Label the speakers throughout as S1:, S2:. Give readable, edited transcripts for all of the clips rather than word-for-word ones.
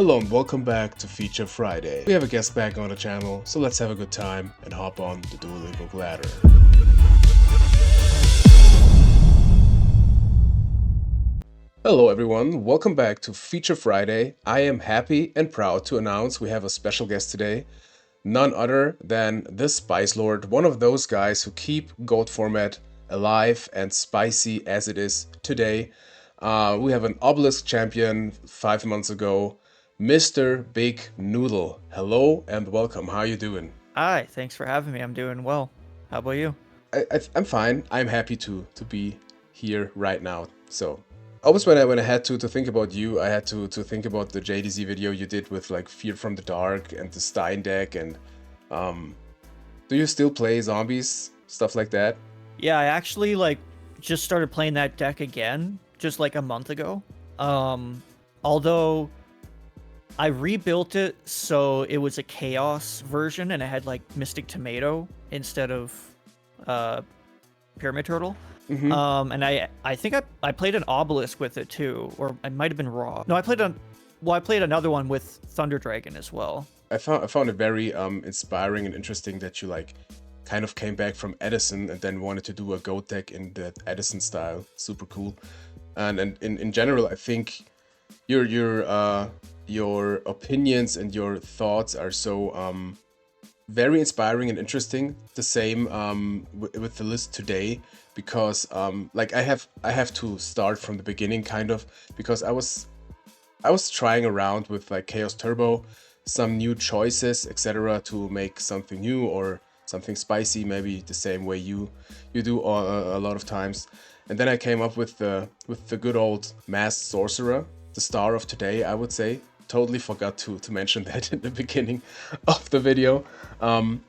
S1: Hello and welcome back to Feature Friday. We have a guest back on the channel, so let's have a good time and hop on the Dueling book ladder. Hello everyone, welcome back to Feature Friday. I am happy and proud to announce we have a special guest today. None other than the Spice Lord, one of those guys who keep GOAT format alive and spicy as it is today. We have an Obelisk champion 5 months ago, Mr. Big Noodle. Hello and welcome. How are you doing?
S2: Hi, thanks for having me. I'm doing well. How about you?
S1: I'm fine. I'm happy to be here right now. So, always when I had to think about you, I had to think about the JDZ video you did with like Fear from the Dark and the Stein deck and do you still play zombies, stuff like that?
S2: Yeah, I actually just started playing that deck again just like a month ago. Although I rebuilt it so it was a chaos version and it had like Mystic Tomato instead of Pyramid Turtle. And I think I played an Obelisk with it too, or it might have been Raw. No, I played another one with Thunder Dragon as well.
S1: I found it very inspiring and interesting that you like kind of came back from Edison and then wanted to do a GOAT deck in that Edison style. Super cool. And in general, I think your opinions and your thoughts are so very inspiring and interesting. The same with the list today, because like I have to start from the beginning kind of, because I was trying around with like Chaos Turbo, some new choices, etc., to make something new or something spicy, maybe the same way you do a lot of times. And then I came up with the good old Masked Sorcerer, the star of today, I would say. Totally forgot to mention that in the beginning of the video. And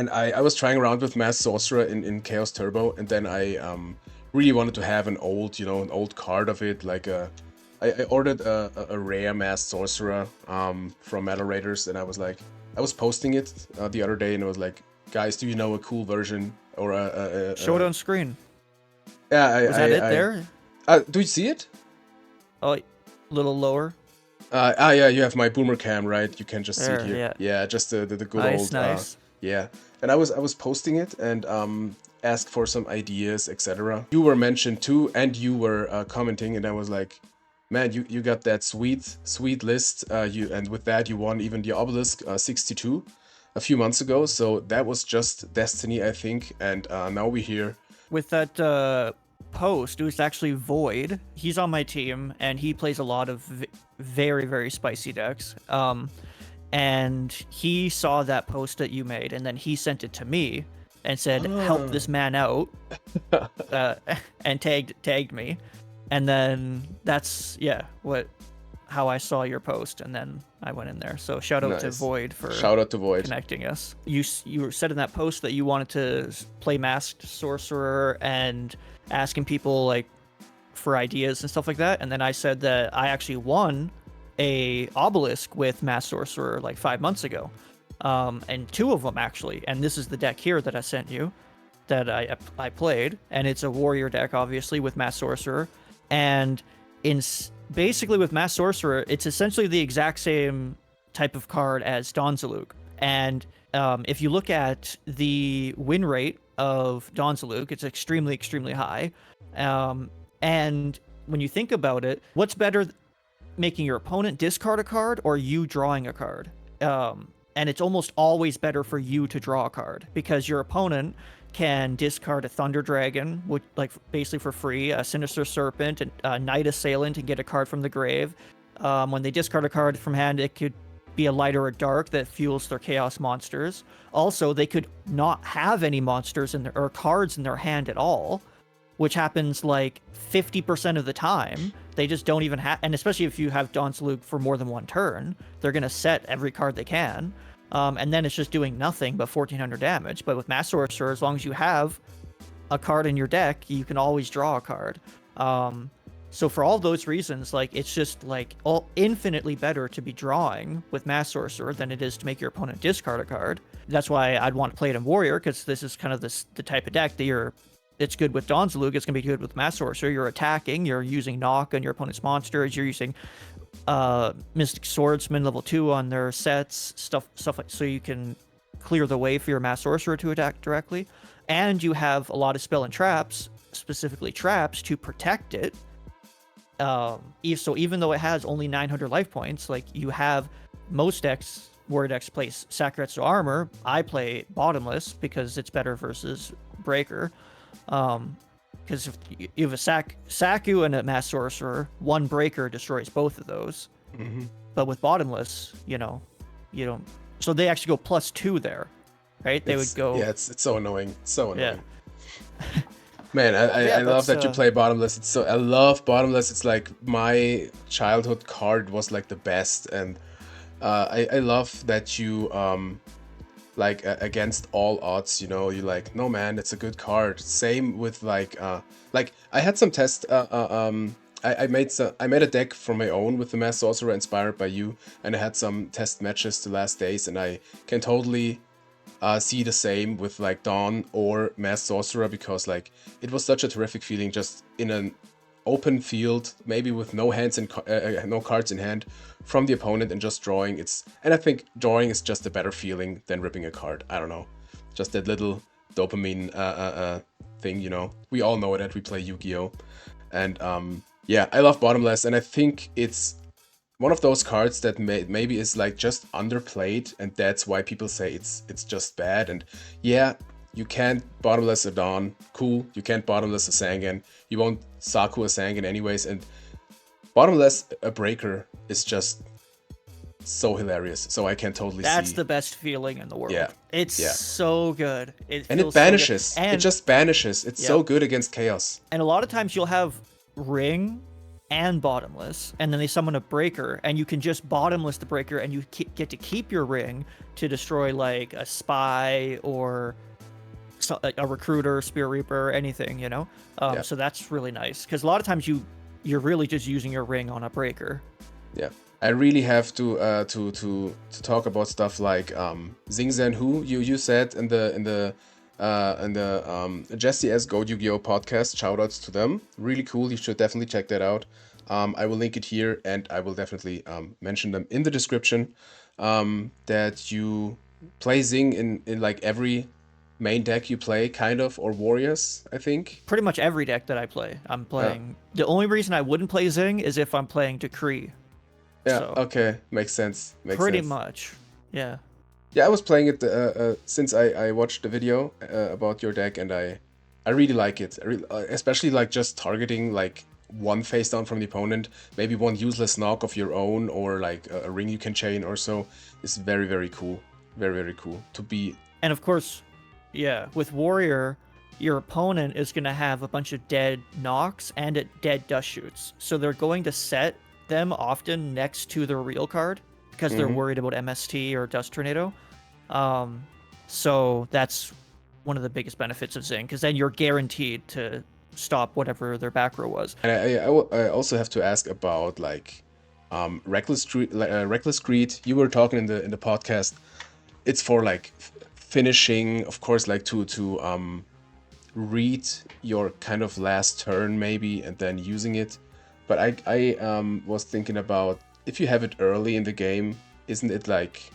S1: I was trying around with Masked Sorcerer in Chaos Turbo, and then I really wanted to have an old card of it, like I ordered a rare Masked Sorcerer from Metal Raiders, and I was posting it the other day, and I was like, guys, do you know a cool version or
S2: Show it on screen.
S1: Yeah,
S2: Was that it there?
S1: Do you see it?
S2: Oh, a little lower.
S1: Yeah, you have my boomer cam, right? You can just see it
S2: There,
S1: here.
S2: yeah.
S1: Yeah, just the good
S2: Nice,
S1: old
S2: nice.
S1: yeah. And I was posting it and asked for some ideas, etc. You were mentioned too, and you were commenting, and I was like, man, you got that sweet list. And with that you won even the Obelisk 62 a few months ago. So that was just destiny, I think. And now we're here.
S2: With that post, it was actually Void. He's on my team, and he plays a lot of very, very spicy decks. And he saw that post that you made, and then he sent it to me and said, "Help this man out," and tagged me. And then that's how I saw your post, and then I went in there. So shout out to Void for connecting us. You said in that post that you wanted to play Masked Sorcerer and asking people like for ideas and stuff like that. And then I said that I actually won a Obelisk with Masked Sorcerer like 5 months ago, and 2 of them actually. And this is the deck here that I sent you that I played, and it's a warrior deck, obviously, with Masked Sorcerer. And basically with Masked Sorcerer, it's essentially the exact same type of card as Donzaluk. And if you look at the win rate of Donzaluk, it's extremely, extremely high. And when you think about it, what's better, making your opponent discard a card or you drawing a card? And it's almost always better for you to draw a card, because your opponent can discard a Thunder Dragon, which, like, basically for free, a Sinister Serpent, and a Night Assailant, and get a card from the grave. When they discard a card from hand, it could be a light or a dark that fuels their chaos monsters. Also, they could not have any monsters or cards in their hand at all, which happens like 50% of the time. They just don't even have, and especially if you have Donzaluk for more than one turn, they're gonna set every card they can. And then it's just doing nothing but 1400 damage. But with Masked Sorcerer, as long as you have a card in your deck, you can always draw a card. So for all those reasons, like, it's just like infinitely better to be drawing with Masked Sorcerer than it is to make your opponent discard a card. That's why I'd want to play it in Warrior, because this is kind of the type of deck that it's good with Donzaluk, it's going to be good with Masked Sorcerer. You're attacking, you're using knock on your opponent's monsters, you're using Mystic Swordsman level 2 on their sets, stuff like, so you can clear the way for your Mass Sorcerer to attack directly. And you have a lot of spell and traps, specifically traps, to protect it. So even though it has only 900 life points, like you have most decks, Warrior decks play Sacrifice Armor. I play Bottomless because it's better versus Breaker. Because if you have a Saku and a Mass Sorcerer, one Breaker destroys both of those.
S1: Mm-hmm.
S2: But with Bottomless, you don't. So they actually go +2 there, right? They would go.
S1: Yeah, it's so annoying. So annoying.
S2: Yeah.
S1: Man, I love that you play Bottomless. I love Bottomless. It's like my childhood card was like the best, and I love that you like against all odds, you're like, no man, it's a good card. Same with like I had some test I made a deck from my own with the Mass Sorcerer inspired by you, and I had some test matches the last days, and I can totally see the same with like Dawn or Mass Sorcerer, because like it was such a terrific feeling just in an open field, maybe with no hands and no cards in hand from the opponent, and just drawing. And I think drawing is just a better feeling than ripping a card. I don't know, just that little dopamine thing, we all know that we play Yu-Gi-Oh, and yeah, I love Bottomless, and I think it's one of those cards that maybe is like just underplayed, and that's why people say it's just bad. And yeah, you can't Bottomless a Dawn, cool. You can't Bottomless a Sangan. You won't Saku a Sangan anyways. And Bottomless a Breaker is just so hilarious. So I can totally see.
S2: That's the best feeling in the world.
S1: Yeah.
S2: It's so good.
S1: It banishes. So it just banishes. It's so good against chaos.
S2: And a lot of times you'll have Ring and Bottomless, and then they summon a Breaker, and you can just Bottomless the Breaker, and you get to keep your Ring to destroy like a Spy or a Recruiter, Spear Reaper, anything, So that's really nice, because a lot of times you're really just using your Ring on a Breaker. Yeah,
S1: I really have to talk about stuff like Xing Zhen Hu. You said in the Jesse S Go Yu-Gi-Oh podcast. Shoutouts to them. Really cool. You should definitely check that out. I will link it here, and I will definitely mention them in the description. That you play Xing in like every main deck you play, kind of, or Warriors, I think.
S2: Pretty much every deck that I play, I'm playing. The only reason I wouldn't play Xing is if I'm playing Decree.
S1: Yeah. So, okay. Makes sense.
S2: Pretty much. Yeah.
S1: Yeah, I was playing it since I watched the video about your deck, and I really like it. Especially like just targeting like one face down from the opponent, maybe one useless knock of your own, or like a ring you can chain or so, is very, very cool. Very, very cool to be.
S2: And of course, yeah, with Warrior, your opponent is going to have a bunch of dead knocks and dead dust shoots. So they're going to set them often next to their real card, because they're worried about MST or Dust Tornado. So that's one of the biggest benefits of Xing, because then you're guaranteed to stop whatever their back row was.
S1: And I also have to ask about like Reckless Greed. You were talking in the podcast. It's for like finishing, of course, like to read your kind of last turn maybe, and then using it. But I was thinking about, if you have it early in the game, isn't it like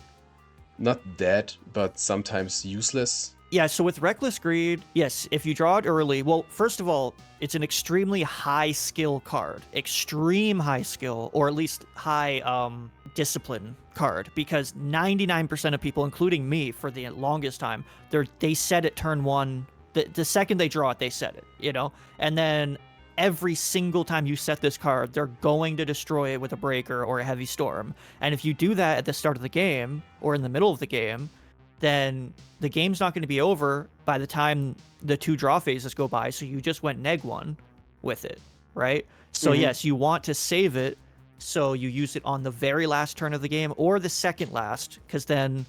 S1: not dead, but sometimes useless?
S2: Yeah, so with Reckless Greed, yes, if you draw it early, well, first of all, it's an extremely high skill card. Extreme high skill, or at least high discipline card, because 99% of people, including me for the longest time, they set it turn one. The second they draw it, they set it, And then every single time you set this card, they're going to destroy it with a Breaker or a Heavy Storm. And if you do that at the start of the game or in the middle of the game, then the game's not going to be over by the time the 2 draw phases go by. So you just went neg 1 with it, right? So yes, you want to save it, so you use it on the very last turn of the game or the second last, because then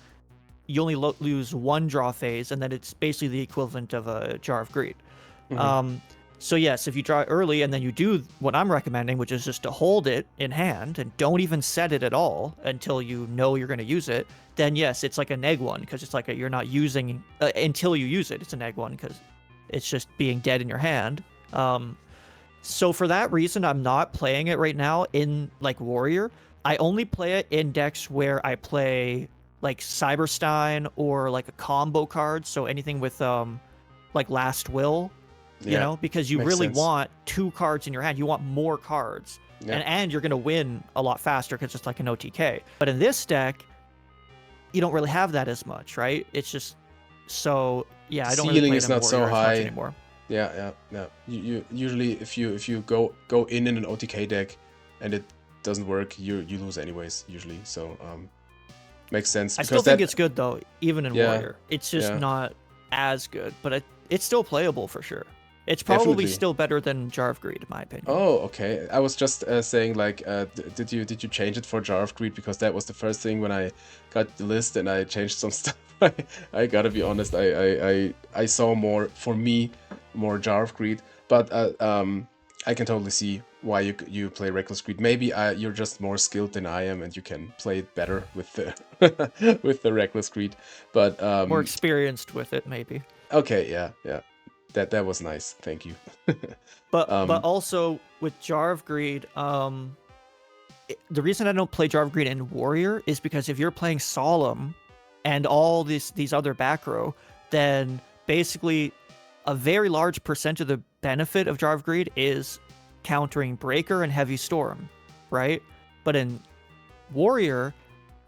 S2: you only lose 1 draw phase, and then it's basically the equivalent of a Jar of Greed. So yes, if you draw it early and then you do what I'm recommending, which is just to hold it in hand and don't even set it at all until you know you're going to use it, then yes, it's like a neg 1, because it's like you're not using until you use it. It's a neg 1 because it's just being dead in your hand. So for that reason, I'm not playing it right now in like Warrior. I only play it in decks where I play like Cyberstein or like a combo card, so anything with like Last Will, you
S1: Yeah,
S2: know, because you
S1: makes
S2: really
S1: sense.
S2: want 2 cards in your hand. You want more cards.
S1: Yeah,
S2: And you're going to win a lot faster because it's like an OTK. But in this deck, you don't really have that as much, right? It's just so yeah,
S1: the
S2: I don't really
S1: ceiling
S2: play it
S1: is
S2: in
S1: not so
S2: Warrior as much
S1: high.
S2: anymore.
S1: Yeah. You usually if you go in an OTK deck and it doesn't work, you lose anyways usually. So makes sense
S2: I still
S1: because
S2: think
S1: that
S2: it's good though, even in
S1: yeah
S2: Warrior. It's just
S1: yeah
S2: not as good, but it's still playable for sure. It's probably
S1: definitely.
S2: still better than Jar of Greed, in my opinion.
S1: Oh, okay. I was just saying like, did you change it for Jar of Greed? Because that was the first thing when I got the list and I changed some stuff. I gotta be honest. I saw more for me, more Jar of Greed, but I can totally see why you play Reckless Greed. Maybe you're just more skilled than I am and you can play it better with the with the Reckless Greed. But
S2: More experienced with it, maybe.
S1: okay, yeah. That was nice. Thank you.
S2: But
S1: um,
S2: also with Jar of Greed, the reason I don't play Jar of Greed in Warrior is because if you're playing Solemn and all these other back row, then basically a very large percent of the benefit of Jar of Greed is countering Breaker and Heavy Storm, right? But in Warrior,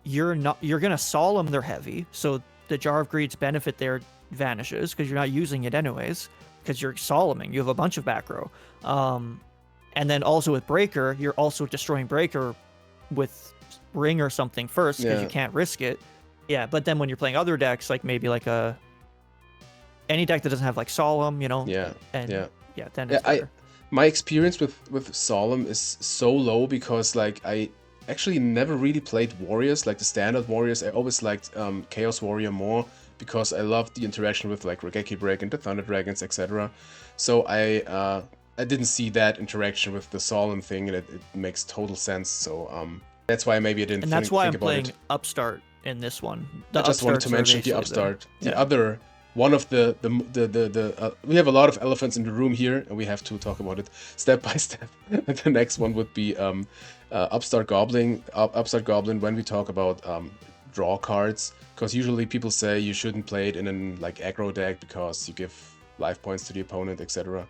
S2: you're gonna Solemn their heavy, so the Jar of Greed's benefit there vanishes because you're not using it anyways, because you're Solemning. You have a bunch of back row. And then also with Breaker, you're also destroying Breaker with Ring or something first because you
S1: yeah.
S2: can't risk it. Yeah, but then when you're playing other decks, like maybe like any deck that doesn't have like Solemn, you know,
S1: Yeah,
S2: and
S1: yeah,
S2: yeah, then
S1: yeah.
S2: it's better.
S1: My experience with Solemn is so low because like I actually never really played Warriors, like the standard Warriors. I always liked Chaos Warrior more because I loved the interaction with like Regeki Break and the Thunder Dragons, etc. So I didn't see that interaction with the Solemn thing, and it makes total sense. So that's why maybe I didn't
S2: And that's why
S1: think
S2: I'm
S1: about it.
S2: playing Upstart in this one.
S1: I
S2: The
S1: just wanted to
S2: Upstarts are
S1: mention the
S2: basically
S1: upstart. The
S2: yeah.
S1: other one of the we have a lot of elephants in the room here, and we have to talk about it step by step. The next one would be upstart goblin. Upstart goblin. When we talk about draw cards, because usually people say you shouldn't play it in an like aggro deck because you give life points to the opponent, etc.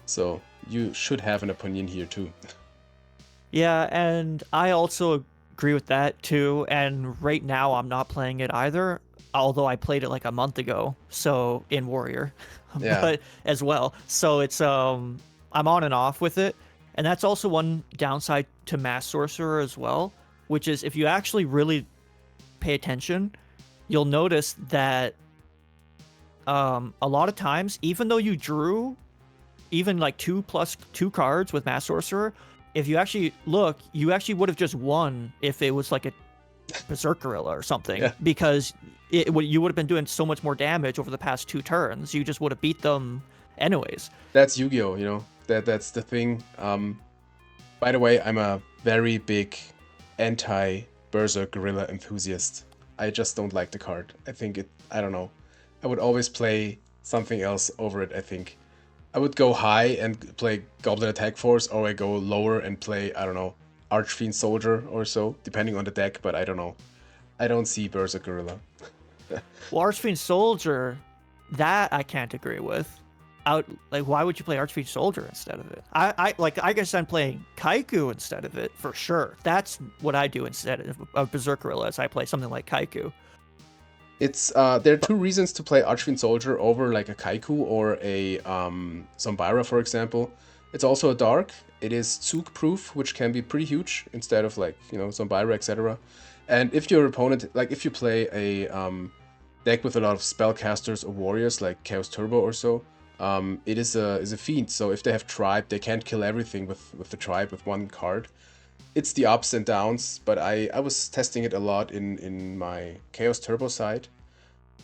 S1: So you should have an opinion here too.
S2: Yeah, and I also agree with that too. And right now I'm not playing it either, although I played it like a month ago, so in Warrior,
S1: Yeah,
S2: but as well. So it's I'm on and off with it. And that's also one downside to Mass Sorcerer as well, which is if you actually really pay attention, you'll notice that a lot of times, even though you drew even like 2+2 cards with Mass Sorcerer, if you actually look, you actually would have just won if it was like a Berserkerilla or something,
S1: yeah.
S2: because you would have been doing so much more damage over the past 2 turns. You just would have beat them anyways.
S1: That's Yu-Gi-Oh. You know that's the thing. By the way, I'm a very big anti-Berserk Gorilla enthusiast. I just don't like the card. I think it. I don't know. I would always play something else over it. I think I would go high and play Goblin Attack Force, or I go lower and play, I don't know, Archfiend Soldier or so, depending on the deck. But I don't know. I don't see Berserk Gorilla.
S2: Well, Archfiend Soldier, that I can't agree with. Like, why would you play Archfiend Soldier instead of it? I guess I'm playing Kaiku instead of it for sure. That's what I do instead of Berserkerilla, is I play something like Kaiku.
S1: It's there are two reasons to play Archfiend Soldier over like a Kaiku or a Zombira, for example. It's also a dark. It is Zug proof, which can be pretty huge instead of like, you know, Zombira, etc. And if your opponent, like if you play a deck with a lot of spellcasters or warriors like Chaos Turbo or so, it is a fiend. So if they have tribe, they can't kill everything with the tribe with one card. It's the ups and downs, but I was testing it a lot in my Chaos Turbo side,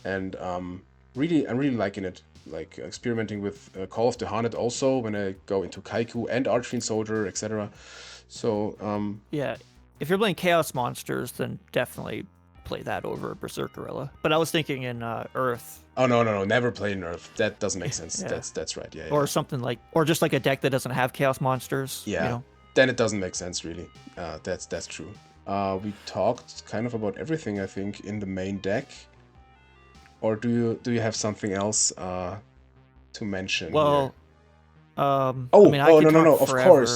S1: and I'm really liking it. Like experimenting with Call of the Haunted also when I go into Kaiku and Archfiend Soldier, etc. So
S2: Yeah, if you're playing Chaos Monsters, then definitely play that over Berserkerilla. But I was thinking in Earth.
S1: oh no, never play in Earth. That doesn't make sense.
S2: Yeah.
S1: That's right. Yeah,
S2: Or
S1: yeah,
S2: something like, or just like a deck that doesn't have Chaos Monsters, you
S1: yeah.
S2: know?
S1: Then it doesn't make sense really. That's true. We talked kind of about everything, I think, in the main deck. Or do you have something else to mention here?
S2: Well, I
S1: Oh,
S2: mean, I
S1: oh,
S2: could
S1: no, no,
S2: talk
S1: no.
S2: forever.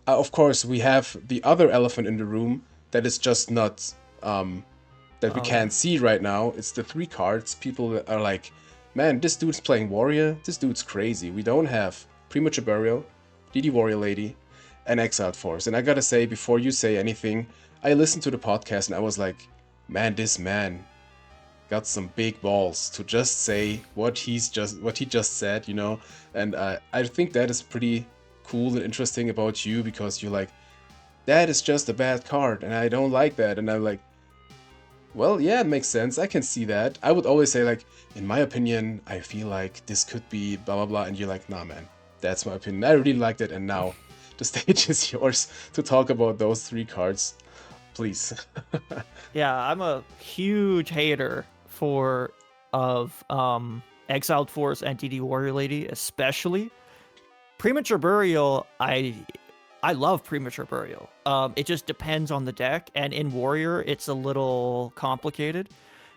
S1: Of course, we have the other elephant in the room that is just not that we
S2: Oh yeah.
S1: can't see right now. It's the three cards. People are like, man, this dude's playing warrior. This dude's crazy. We don't have premature burial, DD warrior lady, and exiled force. And I gotta say, before you say anything, I listened to the podcast and I was like, man, this man got some big balls to just say what he just said, you know. And I think that is pretty cool and interesting about you, because you're like, that is just a bad card and I don't like that. And I'm like, well, yeah, it makes sense. I can see that. I would always say, like, in my opinion, I feel like this could be blah blah blah, and you're like, nah, man, that's my opinion. I really liked it, and now the stage is yours to talk about those three cards, please.
S2: Yeah, I'm a huge hater of Exiled Force and DD Warrior Lady, especially. Premature Burial, I love Premature Burial. It just depends on the deck, and in Warrior, it's a little complicated.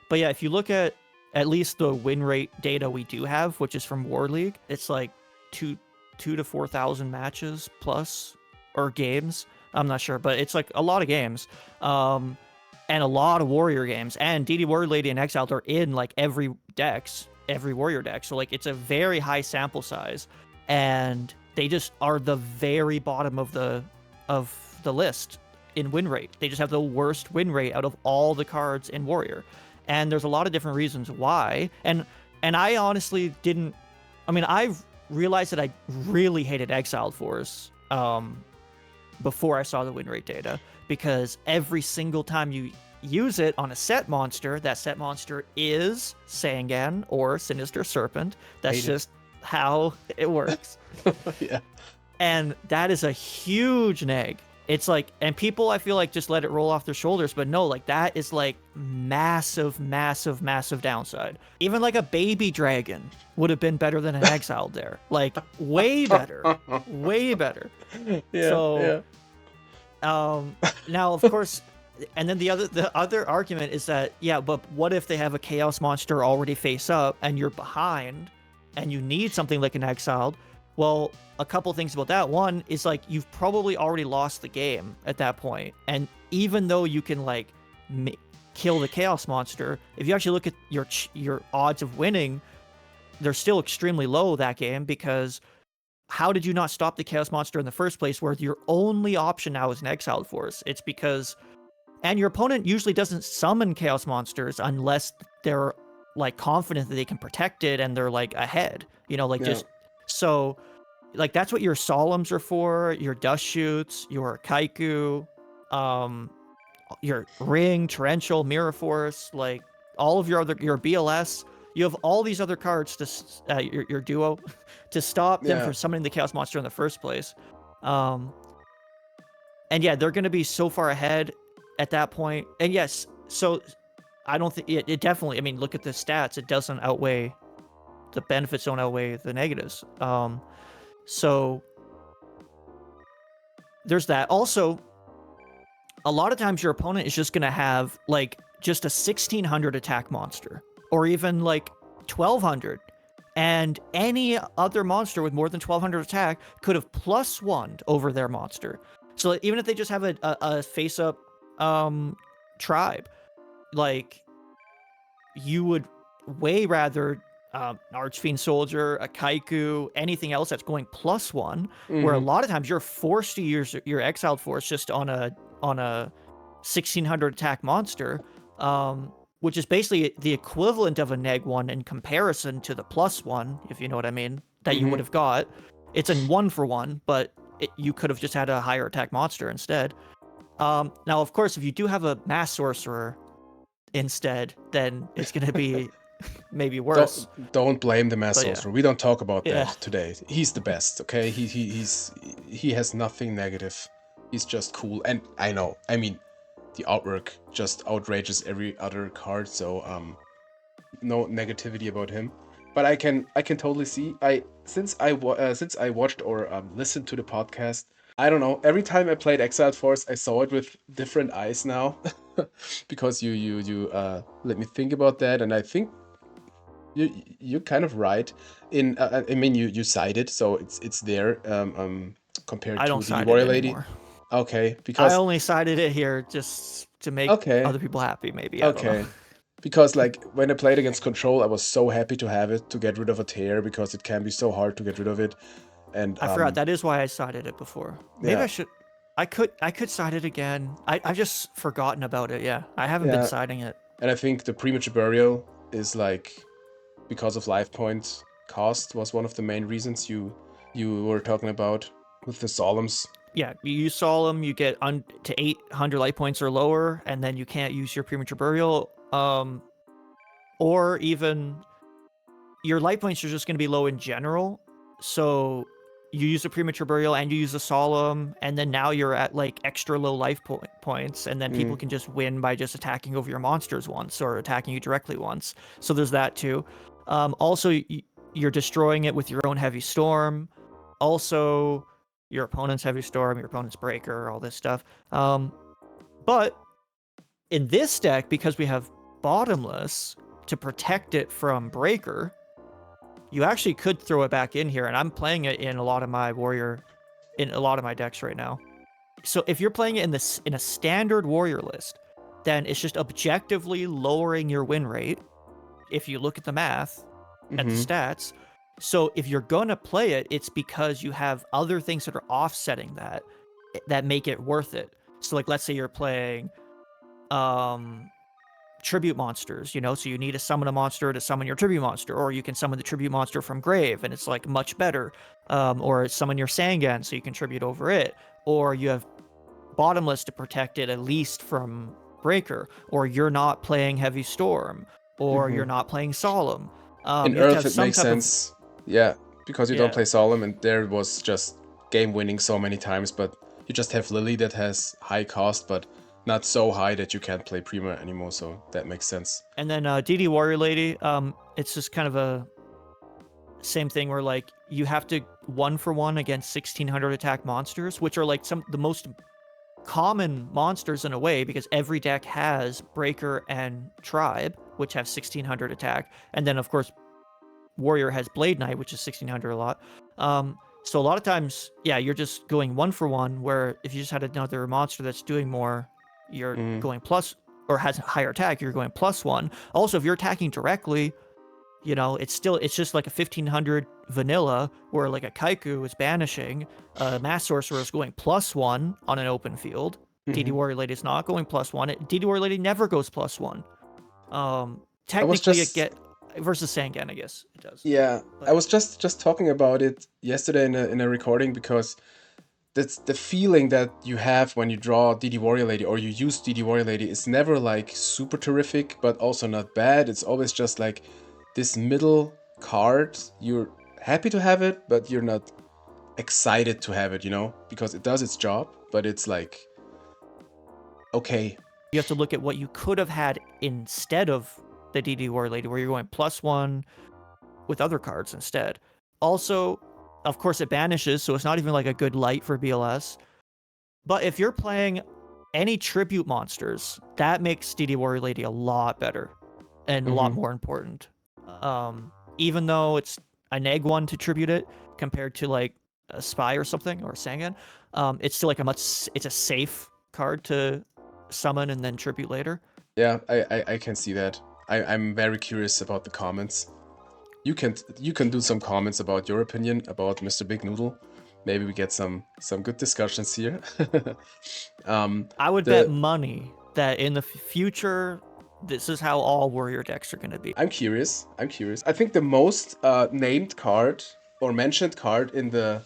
S2: But yeah, if you look at least the win rate data we do have, which is from War League, it's like two to 4,000 matches plus, or games. I'm not sure, but it's like a lot of games. And a lot of Warrior games. And DD Warrior Lady and Exiled are in like every Warrior deck. So like it's a very high sample size, and they just are the very bottom of the list in win rate. They just have the worst win rate out of all the cards in Warrior. And there's a lot of different reasons why. And I honestly didn't. I mean, I've realized that I really hated Exiled Force before I saw the win rate data, because every single time you use it on a set monster, that set monster is Sangan or Sinister Serpent. That's
S1: Hate it.
S2: just how it works.
S1: Yeah.
S2: And that is a huge neg. It's like, and people, I feel like, just let it roll off their shoulders, but no, like that is like massive, massive, massive downside. Even like a baby dragon would have been better than an exiled there. Like way better, way better.
S1: Yeah,
S2: So,
S1: yeah.
S2: now of course, and then the other argument is that, yeah, but what if they have a chaos monster already face up and you're behind and you need something like an exiled? Well, a couple things about that. One is like you've probably already lost the game at that point, and even though you can like kill the chaos monster, if you actually look at your odds of winning, they're still extremely low that game, because how did you not stop the chaos monster in the first place, where your only option now is an exiled force? It's because, and your opponent usually doesn't summon chaos monsters unless they're like confident that they can protect it and they're like ahead, you know, like just so. Like that's what your solemns are for, your dust shoots, your kaiku, your ring, torrential, mirror force, like all of your BLS. You have all these other cards to your duo to stop them from summoning the chaos monster in the first place. And yeah, they're going to be so far ahead at that point. And yes, so I don't think it definitely. I mean, look at the stats. It doesn't outweigh the benefits. Don't outweigh the negatives. So there's that. Also, a lot of times your opponent is just going to have like just a 1600 attack monster, or even like 1200. And any other monster with more than 1200 attack could have +1'd over their monster. So even if they just have a face-up tribe, like you would way rather Archfiend Soldier, a Kaiku, anything else that's going +1, where a lot of times you're forced to use your exiled force just on a 1600 attack monster, which is basically the equivalent of a neg1 in comparison to the +1, if you know what I mean, that you would have got. It's a 1-for-1, but you could have just had a higher attack monster instead. Now, of course, if you do have a mass sorcerer instead, then it's going to be maybe worse.
S1: Don't blame the mass sorcerer. We don't talk about that today. He's the best, okay? He has nothing negative. He's just cool. And I know, I mean, the artwork just outrages every other card, so no negativity about him. But I can totally see. Since I watched or listened to the podcast, I don't know. Every time I played Exiled Force, I saw it with different eyes now, because you let me think about that, and I think you're kind of right. I mean, you cited, so it's there, compared
S2: I
S1: to
S2: don't
S1: DD
S2: side it
S1: Warrior Lady.
S2: anymore.
S1: Okay,
S2: I
S1: because
S2: only sided it here just to make
S1: okay,
S2: other people happy, maybe. I don't know.
S1: okay, because like when I played against Control, I was so happy to have it to get rid of a tear because it can be so hard to get rid of it, and
S2: I forgot that is why I sided it before. Maybe
S1: yeah,
S2: I should. I could side it again. I've just forgotten about it. Yeah, I haven't been
S1: yeah,
S2: siding it.
S1: and I think the premature burial is like because of life point cost was one of the main reasons you were talking about with the solemns.
S2: Yeah, you use Solemn, you get to 800 light points or lower, and then you can't use your Premature Burial. Or even your light points are just going to be low in general. So you use a Premature Burial and you use a Solemn, and then now you're at like extra low life points, and then people
S1: Mm,
S2: can just win by just attacking over your monsters once or attacking you directly once. So there's that too. Also, you're destroying it with your own Heavy Storm. Also, your opponent's Heavy Storm, your opponent's Breaker, all this stuff. But in this deck, because we have Bottomless to protect it from Breaker, you actually could throw it back in here, and I'm playing it in a lot of my decks right now. So if you're playing it in a standard warrior list, then it's just objectively lowering your win rate if you look at the math, at the
S1: mm-hmm,
S2: stats. So if you're gonna play it, it's because you have other things that are offsetting that make it worth it. So like let's say you're playing tribute monsters, so you need to summon a monster to summon your tribute monster, or you can summon the tribute monster from grave and it's like much better. Or summon your Sangan so you can tribute over it, or you have Bottomless to protect it at least from Breaker, or you're not playing Heavy Storm, or
S1: mm-hmm.
S2: you're not playing Solemn.
S1: In
S2: You have to
S1: Earth
S2: have
S1: it
S2: some
S1: makes
S2: type of
S1: sense, yeah, because you don't
S2: yeah.
S1: play Solemn and there was just game winning so many times, but you just have Lily that has high cost, but not so high that you can't play Prima anymore, so that makes sense.
S2: And then DD Warrior Lady, it's just kind of a same thing where like you have to 1-for-1 against 1600 attack monsters, which are like the most common monsters in a way, because every deck has Breaker and Tribe, which have 1600 attack, and then of course Warrior has Blade Knight, which is 1600 a lot. So a lot of times, yeah, you're just going 1-for-1, where if you just had another monster that's doing more, you're
S1: Mm.
S2: going plus, or has higher attack, you're going +1. Also, if you're attacking directly, it's just like a 1500 vanilla, where like a Kaiku is banishing, Mass Sorcerer is going +1 on an open field. DD
S1: Mm-hmm.
S2: Warrior Lady is not going +1. DD Warrior Lady never goes +1.
S1: I was
S2: Technically, it
S1: just
S2: get versus Sangan, I guess it does.
S1: Yeah, I
S2: But
S1: was just talking about it yesterday in a recording because that's the feeling that you have when you draw DD Warrior Lady or you use DD Warrior Lady is never like super terrific, but also not bad. It's always just like this middle card. You're happy to have it, but you're not excited to have it, because it does its job, but it's like, okay.
S2: you have to look at what you could have had instead of the DD Warrior Lady, where you're going +1 with other cards instead. Also, of course, it banishes, so it's not even like a good light for BLS. But if you're playing any tribute monsters, that makes DD Warrior Lady a lot better and a lot
S1: Mm-hmm.
S2: more important. Even though it's a -1 to tribute it compared to like a Spy or something, or Sangan, it's still like it's a safe card to summon and then tribute later.
S1: Yeah, I can see that. I'm very curious about the comments. You can do some comments about your opinion about Mr. Big Noodle. Maybe we get some good discussions here.
S2: I would bet
S1: The
S2: money that in the future, this is how all warrior decks are going to be.
S1: I'm curious. I'm curious. I think the most named card or mentioned card in the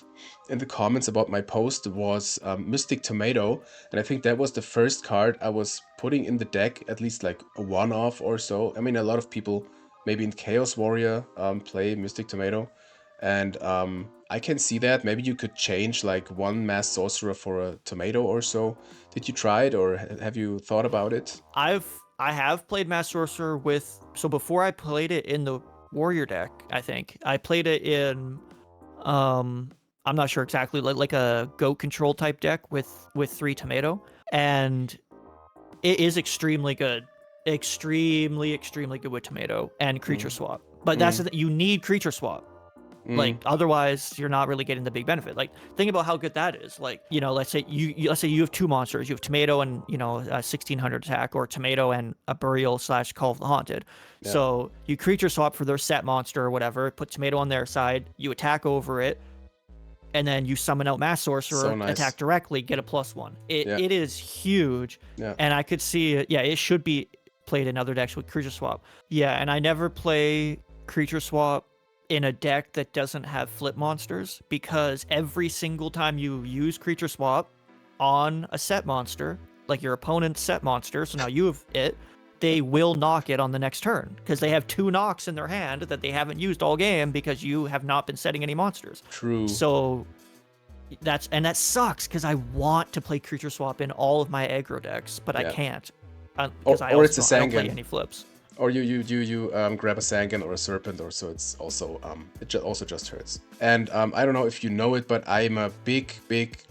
S1: comments about my post was Mystic Tomato, and I think that was the first card I was putting in the deck, at least like a one-off or so. I mean, a lot of people, maybe in Chaos Warrior, play Mystic Tomato, and I can see that. Maybe you could change like one Mass Sorcerer for a tomato or so. Did you try it, or have you thought about it?
S2: I have played Mass Sorcerer so before I played it in the warrior deck, I think I played it in I'm not sure exactly, like a goat control type deck with 3 tomato, and it is extremely good, extremely good with tomato and creature
S1: Mm.
S2: swap. But that's
S1: Mm.
S2: the you need creature swap. Like
S1: Mm.
S2: otherwise, you're not really getting the big benefit. Like think about how good that is. Like let's say let's say you have 2 monsters. You have tomato and a 1600 attack, or tomato and a burial / call of the haunted.
S1: Yeah.
S2: So you creature swap for their set monster or whatever. Put tomato on their side. You attack over it, and then you summon out mass sorcerer,
S1: So nice.
S2: attack directly, get a +1.
S1: Yeah.
S2: It is huge,
S1: Yeah.
S2: and I could see it. Yeah, it should be played in other decks with creature swap. Yeah, and I never play creature swap in a deck that doesn't have flip monsters, because every single time you use creature swap on a set monster, like your opponent's set monster, so now you have it, they will knock it on the next turn because they have 2 knocks in their hand that they haven't used all game because you have not been setting any monsters.
S1: True.
S2: So that sucks because I want to play creature swap in all of my aggro decks, but I can't because I
S1: it's a
S2: don't play
S1: Sangan.
S2: any flips.
S1: Or you grab a Sangan or a Serpent, or so it's also it also just hurts. And I don't know if you know it, but I'm a big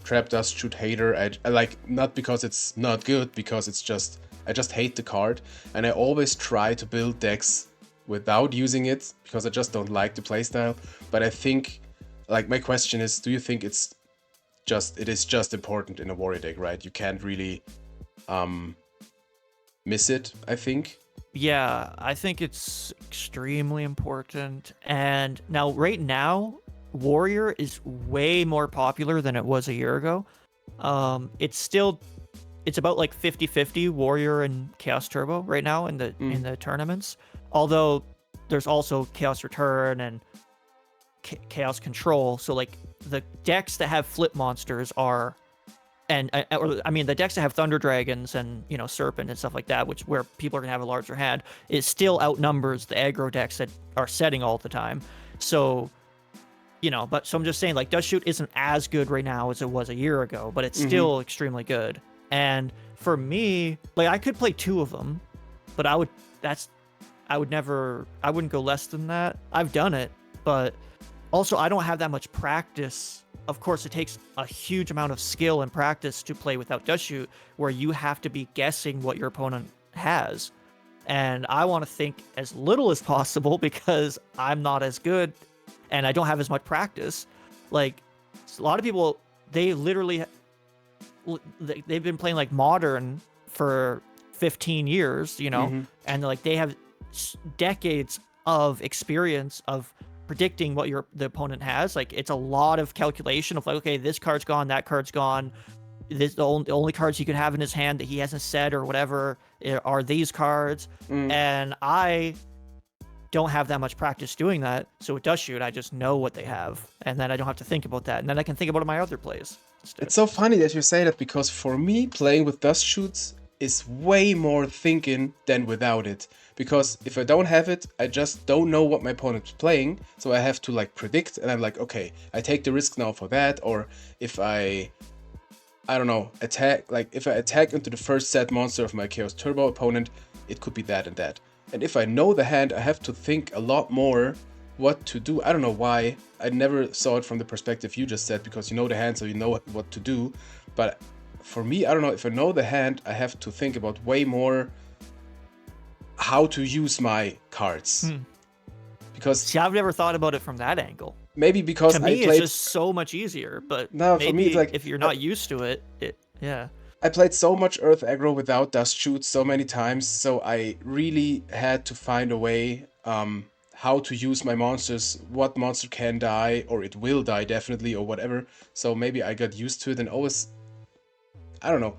S1: Trap Dust Shoot hater. I like, not because it's not good, because it's just, I just hate the card, and I always try to build decks without using it because I just don't like the playstyle. But I think, like, my question is, do you think it is just important in a warrior deck, right? You can't really miss it, I think.
S2: Yeah, I think it's extremely important. And now, right now, Warrior is way more popular than it was a year ago. It's about like 50-50 Warrior and Chaos Turbo right now in the tournaments. Although there's also Chaos Return and Chaos Control. So like the decks that have flip monsters are, the decks that have Thunder Dragons and Serpent and stuff like that, where people are gonna have a larger hand, it still outnumbers the aggro decks that are setting all the time. So, so I'm just saying, like, Dust Shoot isn't as good right now as it was a year ago, but it's still extremely good. And for me, like, I could play 2 of them, but I wouldn't go less than that. I've done it, but also I don't have that much practice. Of course, it takes a huge amount of skill and practice to play without Dust Shoot, where you have to be guessing what your opponent has. And I want to think as little as possible because I'm not as good and I don't have as much practice. Like, a lot of people, they've been playing like Modern for 15 years, and like they have decades of experience of predicting what the opponent has. Like, it's a lot of calculation of like, okay, this card's gone, that card's gone, the only cards he could have in his hand that he hasn't said or whatever are these cards. And I don't have that much practice doing that, so with Dust Shoot I just know what they have, and then I don't have to think about that, and then I can think about my other plays instead.
S1: It's so funny that you say that, because for me, playing with Dust Shoots is way more thinking than without it. Because if I don't have it, I just don't know what my opponent's playing, so I have to like predict, and I'm like, okay, I take the risk now for that. Or if I don't know, if I attack into the first set monster of my Chaos Turbo opponent, it could be that and that. And if I know the hand, I have to think a lot more what to do. I don't know why. I never saw it from the perspective you just said, because you know the hand, so you know what to do. But for me, I don't know, if I know the hand, I have to think about way more how to use my cards. Because,
S2: see, I've never thought about it from that angle.
S1: Maybe because
S2: to me, it's just so much easier. But
S1: no,
S2: maybe
S1: for me, it's like,
S2: if you're not used to it, yeah.
S1: I played so much Earth aggro without Dust Shoot so many times, so I really had to find a way how to use my monsters, what monster can die, or it will die definitely, or whatever. So maybe I got used to it, and always, I don't know,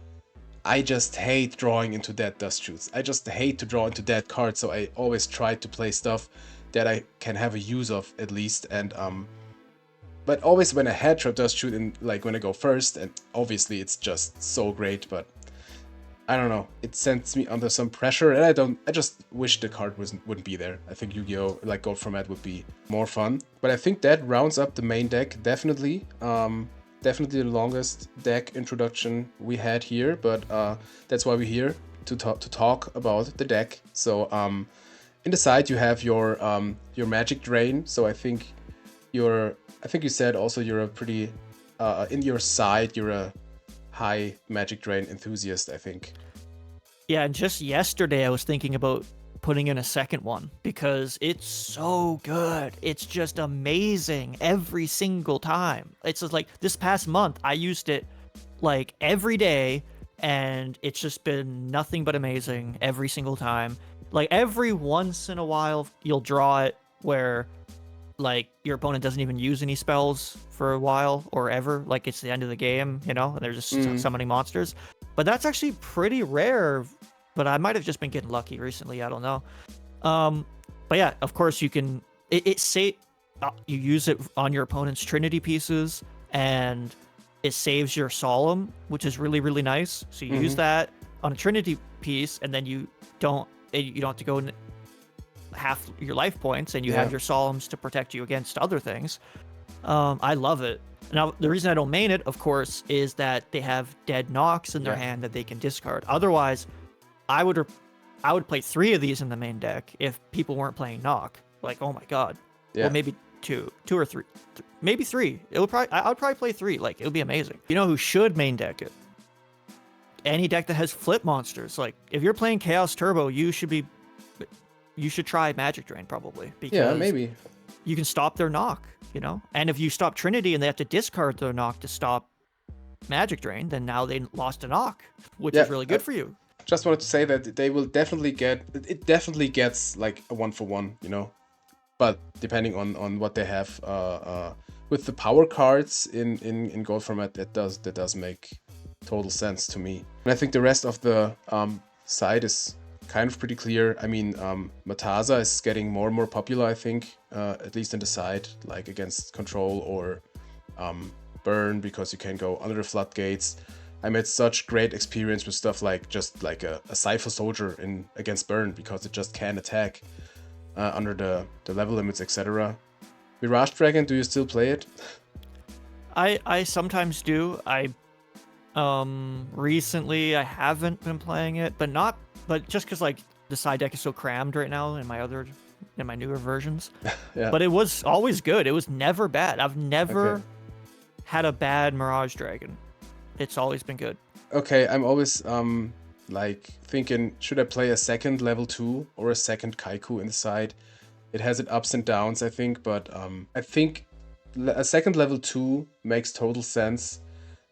S1: I just hate drawing into dead Dust Shoots. I just hate to draw into dead cards, so I always try to play stuff that I can have a use of at least. And but always when I had Trap Dust Shoot, in like when I go first, and obviously it's just so great, but I don't know, it sends me under some pressure, and I just wish the card wouldn't be there. I think Yu-Gi-Oh! Like Gold format would be more fun. But I think that rounds up the main deck, definitely. Definitely the longest deck introduction we had here, but that's why we're here, to talk about the deck. So in the side you have your magic drain. So I think I think you said also you're a pretty in your side you're a high magic drain enthusiast, I think.
S2: Yeah, and just yesterday I was thinking about putting in a second one because it's so good. It's just amazing every single time. It's just like this past month I used it like every day, and it's just been nothing but amazing every single time. Like every once in a while you'll draw it where like your opponent doesn't even use any spells for a while or ever, like it's the end of the game, and they're just summoning monsters. But that's actually pretty rare, but I might have just been getting lucky recently, I don't know. But yeah, of course you can you use it on your opponent's Trinity pieces, and it saves your Solemn, which is really, really nice. So you use that on a Trinity piece, and then you don't have to go in half your life points, and you have your Solemns to protect you against other things. I love it. Now, the reason I don't main it, of course, is that they have dead knocks in their hand that they can discard. Otherwise, I would play 3 of these in the main deck if people weren't playing knock. Like, oh my god. Well, maybe two or three, maybe 3. I would probably play 3. Like, it would be amazing. You know who should main deck it? Any deck that has flip monsters. Like, if you're playing Chaos Turbo, you should try Magic Drain probably, because
S1: maybe
S2: you can stop their knock, and if you stop Trinity and they have to discard their knock to stop Magic Drain, then now they lost a knock, which is really good for you.
S1: Just wanted to say that they will definitely gets like a 1-for-1, but depending on what they have with the power cards in gold format, that does make total sense to me. And I think the rest of the side is kind of pretty clear. I mean, Matasa is getting more and more popular, I think, at least in the side, like against control or burn, because you can go under the floodgates. I made such great experience with stuff like just like a Cypher Soldier against burn, because it just can attack under the level limits, etc. Mirage Dragon, do you still play it?
S2: I sometimes do. Recently I haven't been playing it, but just because like the side deck is so crammed right now in my newer versions. But it was always good. It was never bad. I've never had a bad Mirage Dragon. It's always been good. Okay,
S1: I'm always like thinking, should I play a second level 2 or a second Kaiku in the side? It has its ups and downs, I think, but I think a second level 2 makes total sense.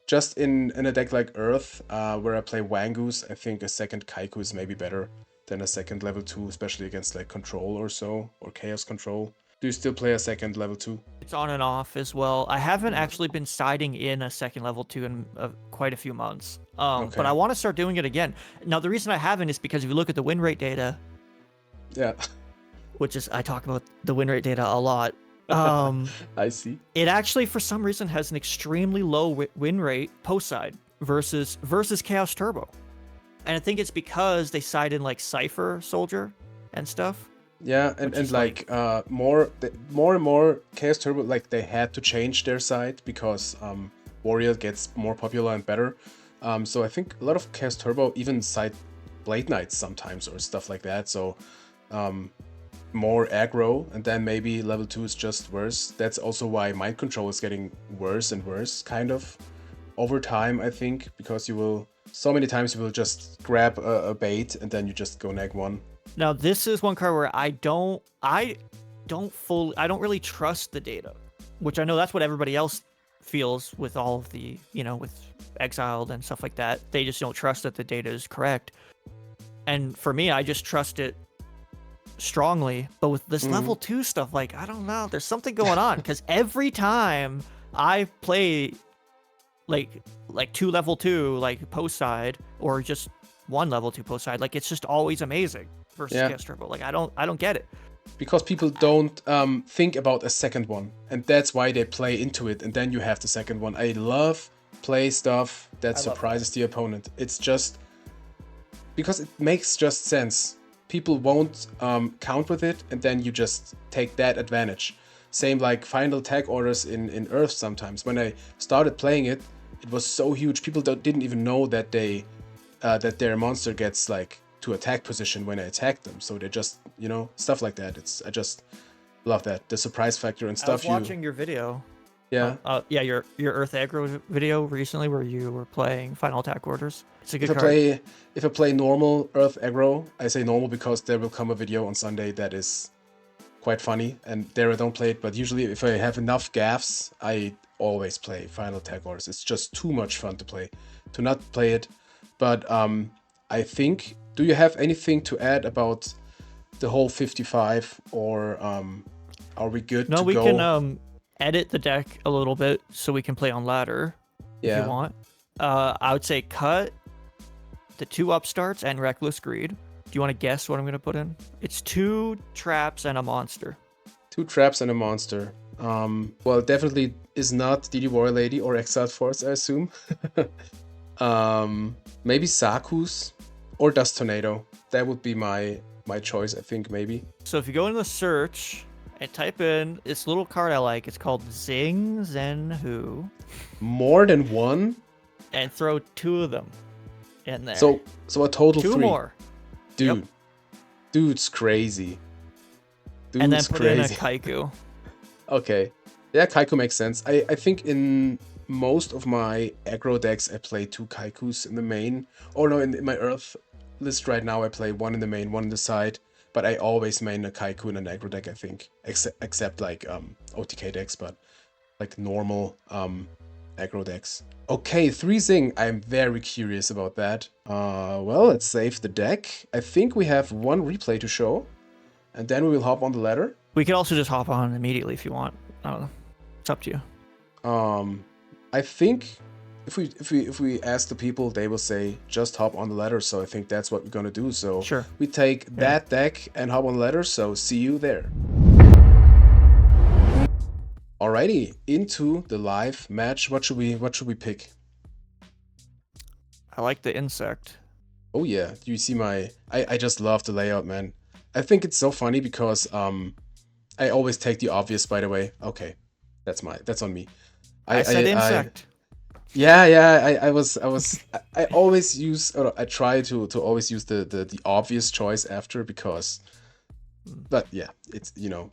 S1: Just in a deck like Earth, where I play Wangoose, I think a second Kaiku is maybe better than a second level 2, especially against like Control or so, or Chaos Control. Do you still play a second level 2?
S2: It's on and off as well. I haven't actually been siding in a second level 2 in quite a few months. But I want to start doing it again. Now, the reason I haven't is because if you look at the win rate data, which is, I talk about the win rate data a lot.
S1: I see.
S2: It actually, for some reason, has an extremely low win rate post side versus Chaos Turbo. And I think it's because they side in like Cypher Soldier and stuff.
S1: Yeah, and like more and more Chaos Turbo, like they had to change their side because Warrior gets more popular and better. So I think a lot of Chaos Turbo even side Blade Knights sometimes or stuff like that. So more aggro, and then maybe level 2 is just worse. That's also why Mind Control is getting worse and worse, kind of, over time, I think, because so many times you will just grab a bait and then you just go neg 1.
S2: Now, this is one card where I don't really trust the data, which I know that's what everybody else feels with all of the, with Exiled and stuff like that. They just don't trust that the data is correct. And for me, I just trust it strongly. But with this level 2 stuff, like, I don't know, there's something going on, because every time I play like 2 level 2, like post side, or just 1 level 2 post side, like it's just always amazing versus Chaos Turbo. Like, I don't get it.
S1: Because people don't think about a second one, and that's why they play into it, and then you have the second one. I love play stuff that surprises the opponent. It's just because it makes just sense. People won't count with it, and then you just take that advantage. Same like final tag orders in Earth sometimes. When I started playing it, it was so huge. People didn't even know that that their monster gets like to attack position when I attack them. So they just, stuff like that. Love that. The surprise factor and
S2: I was
S1: stuff.
S2: watching your video.
S1: Yeah.
S2: Yeah, your Earth Aggro video recently where you were playing Final Attack Orders. It's a good
S1: If I
S2: card.
S1: play normal Earth Aggro, I say normal because there will come a video on Sunday that is quite funny, and there I don't play it. But usually, if I have enough gaffs, I always play Final Attack Orders. It's just too much fun to not play it. But I think. Do you have anything to add about the whole 55, or are we good
S2: No,
S1: to
S2: we
S1: go?
S2: can edit the deck a little bit so we can play on ladder if you want. I would say cut the 2 upstarts and Reckless Greed. Do you want to guess what I'm going to put in? It's 2 traps and a monster.
S1: 2 traps and a monster. Well, definitely is not DD Warrior Lady or Exiled Force, I assume. Maybe Saku's or Dust Tornado. That would be my choice, I think, maybe.
S2: So if you go into the search and type in this little card I like, it's called Zing Zen Hu.
S1: More than 1?
S2: And throw 2 of them in there.
S1: So a total
S2: 2
S1: 3.
S2: more.
S1: Dude.
S2: Yep.
S1: Dude's crazy. Dude's
S2: and then put
S1: crazy.
S2: in a Kaiku.
S1: Okay. Yeah, Kaiku makes sense. I think in most of my aggro decks, I play 2 Kaikus in the main. Or no, in my Earth list right now, I play 1 in the main, 1 in the side. But I always main a Kaiku in an aggro deck, I think. Except like OTK decks, but like normal aggro decks. Okay, 3 Zing. I'm very curious about that. Well, let's save the deck. I think we have 1 replay to show. And then we will hop on the ladder.
S2: We could also just hop on immediately if you want. I don't know. It's up to you.
S1: I think if we ask the people, they will say just hop on the ladder. So I think that's what we're gonna do. So
S2: Sure.
S1: we take that deck and hop on the ladder. So see you there. Alrighty, into the live match. What should we pick?
S2: I like the insect.
S1: Oh yeah, do you see my? I just love the layout, man. I think it's so funny because I always take the obvious. By the way, okay, that's on me.
S2: I said insect.
S1: I always use, or I try to always use the obvious choice after because, but yeah, it's, you know.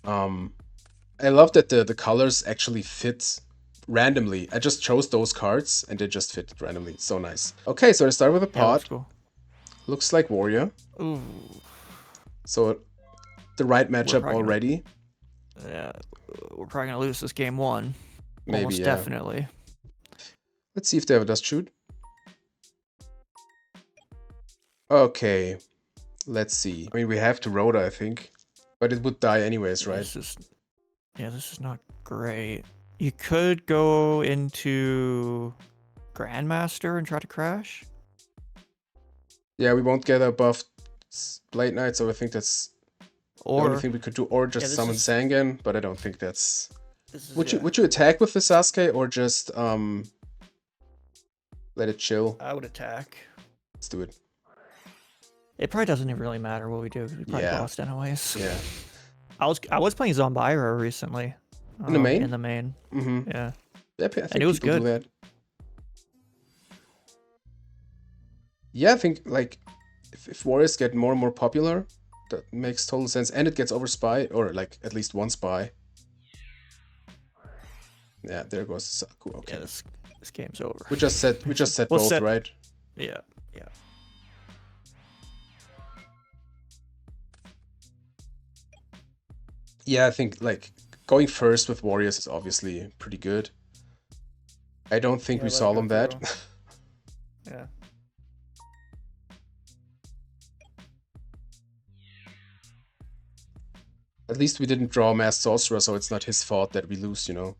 S1: I love that the colors actually fit randomly. I just chose those cards and they just fit randomly. It's so nice. Okay, so I start with a pot.
S2: Yeah, cool.
S1: Looks like Warrior.
S2: Ooh.
S1: So the right matchup already.
S2: Yeah, we're probably gonna lose this game 1.
S1: Maybe,
S2: almost
S1: yeah.
S2: definitely.
S1: Let's see if they have a dust shoot. Okay, let's see. I mean, we have to Rhoda, I think, but it would die anyways, right?
S2: This is not great. You could go into Grandmaster and try to crash.
S1: Yeah, we won't get above Blade Knight, so I think that's the only thing we could do, or just summon Sangan, but I don't think that's. Would you attack with the Sasuke or just let it chill?
S2: I would attack.
S1: Let's do it.
S2: It probably doesn't even really matter what we do because we probably lost anyways.
S1: Yeah.
S2: I was playing Zombira recently.
S1: In the main?
S2: In the main.
S1: Mm-hmm.
S2: Yeah.
S1: I think
S2: and it was
S1: people
S2: good.
S1: do that. Yeah, I think like if warriors get more and more popular, that makes total sense. And it gets over spy, or like at least 1 spy. Yeah, there goes Saku. Okay.
S2: Yeah, this game's over.
S1: We just said both, right?
S2: Yeah.
S1: Yeah, I think like going first with warriors is obviously pretty good. I don't think we saw them that.
S2: Yeah.
S1: At least we didn't draw Masked Sorcerer, so it's not his fault that we lose, you know?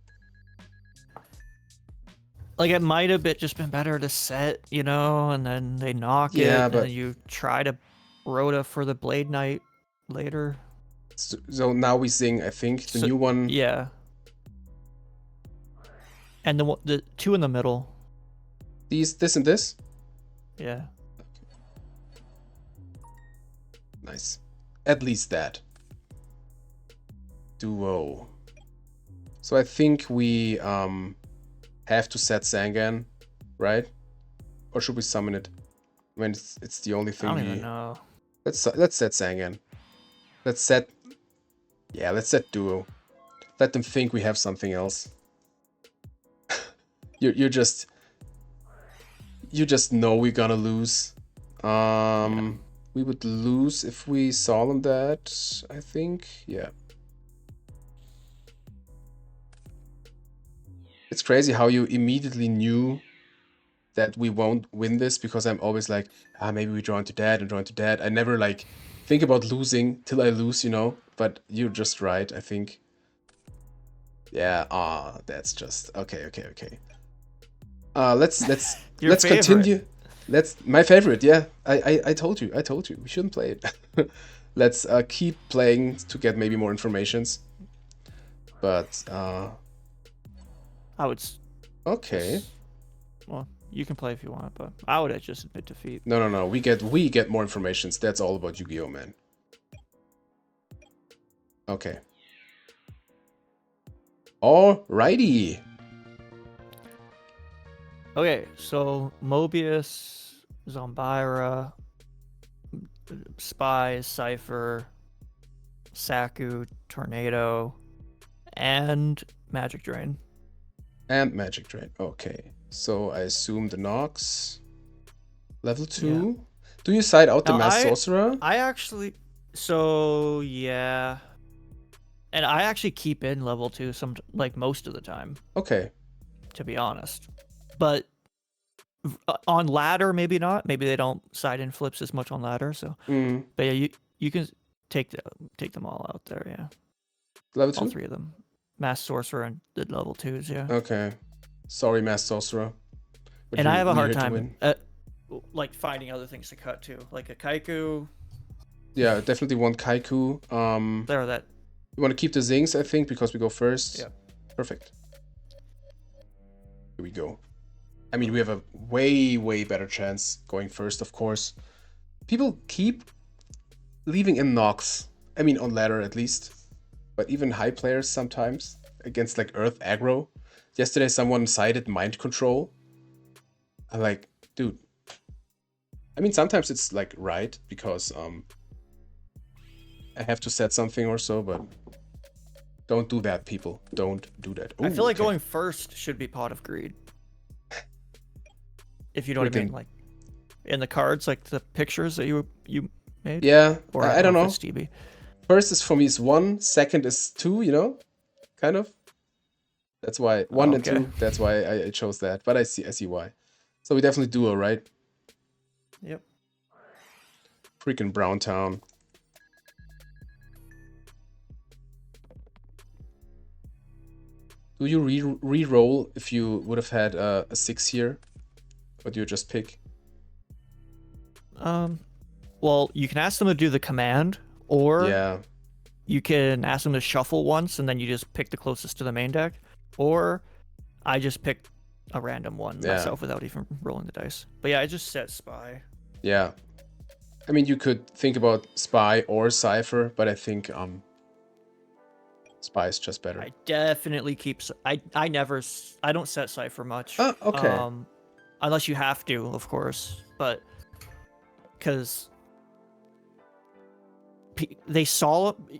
S2: Like, it might have just been better to set, you know, and then they knock it, and then you try to Rhoda for the Blade Knight later.
S1: So now we sing, I think, the new one.
S2: Yeah. And the 2 in the middle.
S1: This and this?
S2: Yeah.
S1: Nice. At least that. Duo. So I think we have to set Sangan, right? Or should we summon it? I mean, it's the only thing
S2: I don't even know.
S1: Let's set Sangan. Let's set Yeah, let's set duo. Let them think we have something else. you just know we're gonna lose. We would lose if we solemn that, I think. Yeah. It's crazy how you immediately knew that we won't win this, because I'm always like, maybe we draw into that and draw into that. I never like think about losing till I lose, you know? But you're just right, I think. Yeah, that's just okay. Let's
S2: Your favorite.
S1: continue. My favorite, yeah. I told you. We shouldn't play it. Let's keep playing to get maybe more informations. But
S2: I would.
S1: okay.
S2: Well, you can play if you want, but I would just admit defeat.
S1: No. We get more informations. That's all about Yu-Gi-Oh, man. Okay. Alrighty.
S2: Okay, so Mobius, Zombira, Spy, Cypher, Saku, Tornado, and Magic Drain.
S1: And Magic Drain. Okay. So I assume the Nox. Level 2. Yeah. Do you side out the Mass Sorcerer?
S2: I actually... So, yeah. And I actually keep in level 2 most of the time.
S1: Okay.
S2: To be honest. But on ladder, maybe not. Maybe they don't side in flips as much on ladder. So, but yeah, you can take them all out there. Yeah,
S1: level 2,
S2: all 3 of them. Mass Sorcerer and the level 2s. Yeah.
S1: Okay. Sorry, Mass Sorcerer.
S2: But and I have a hard time like finding other things to cut too, like a Kaiku.
S1: Yeah, definitely want Kaiku.
S2: There, that.
S1: You want to keep the Zings, I think, because we go first.
S2: Yeah.
S1: Perfect. Here we go. I mean, we have a way better chance going first, of course. People keep leaving in Nox. I mean, on ladder at least. But even high players sometimes against like Earth aggro. Yesterday, someone cited Mind Control. I'm like, dude. I mean, sometimes it's like right because I have to set something or so, but don't do that, people. Don't do that. Ooh,
S2: I feel like going first should be Pot of Greed. If you know what I mean, like in the cards, like the pictures that you made.
S1: Yeah,
S2: or
S1: I don't know.
S2: Stevie.
S1: First is for me is 1, second is 2, you know, kind of. That's why 1 and 2. That's why I chose that. But I see why. So we definitely duo, right?
S2: Yep.
S1: Freaking Brown Town. Do you re-roll if you would have had a 6 here? Or do you just pick?
S2: Well, you can ask them to do the command, or
S1: yeah,
S2: you can ask them to shuffle once and then you just pick the closest to the main deck, or I just picked a random one myself without even rolling the dice. But yeah, I just set Spy.
S1: Yeah. I mean, you could think about Spy or Cypher, but I think Spy is just better.
S2: I definitely keep... I don't set Cypher much.
S1: Oh, okay.
S2: Unless you have to, of course. But... Because... They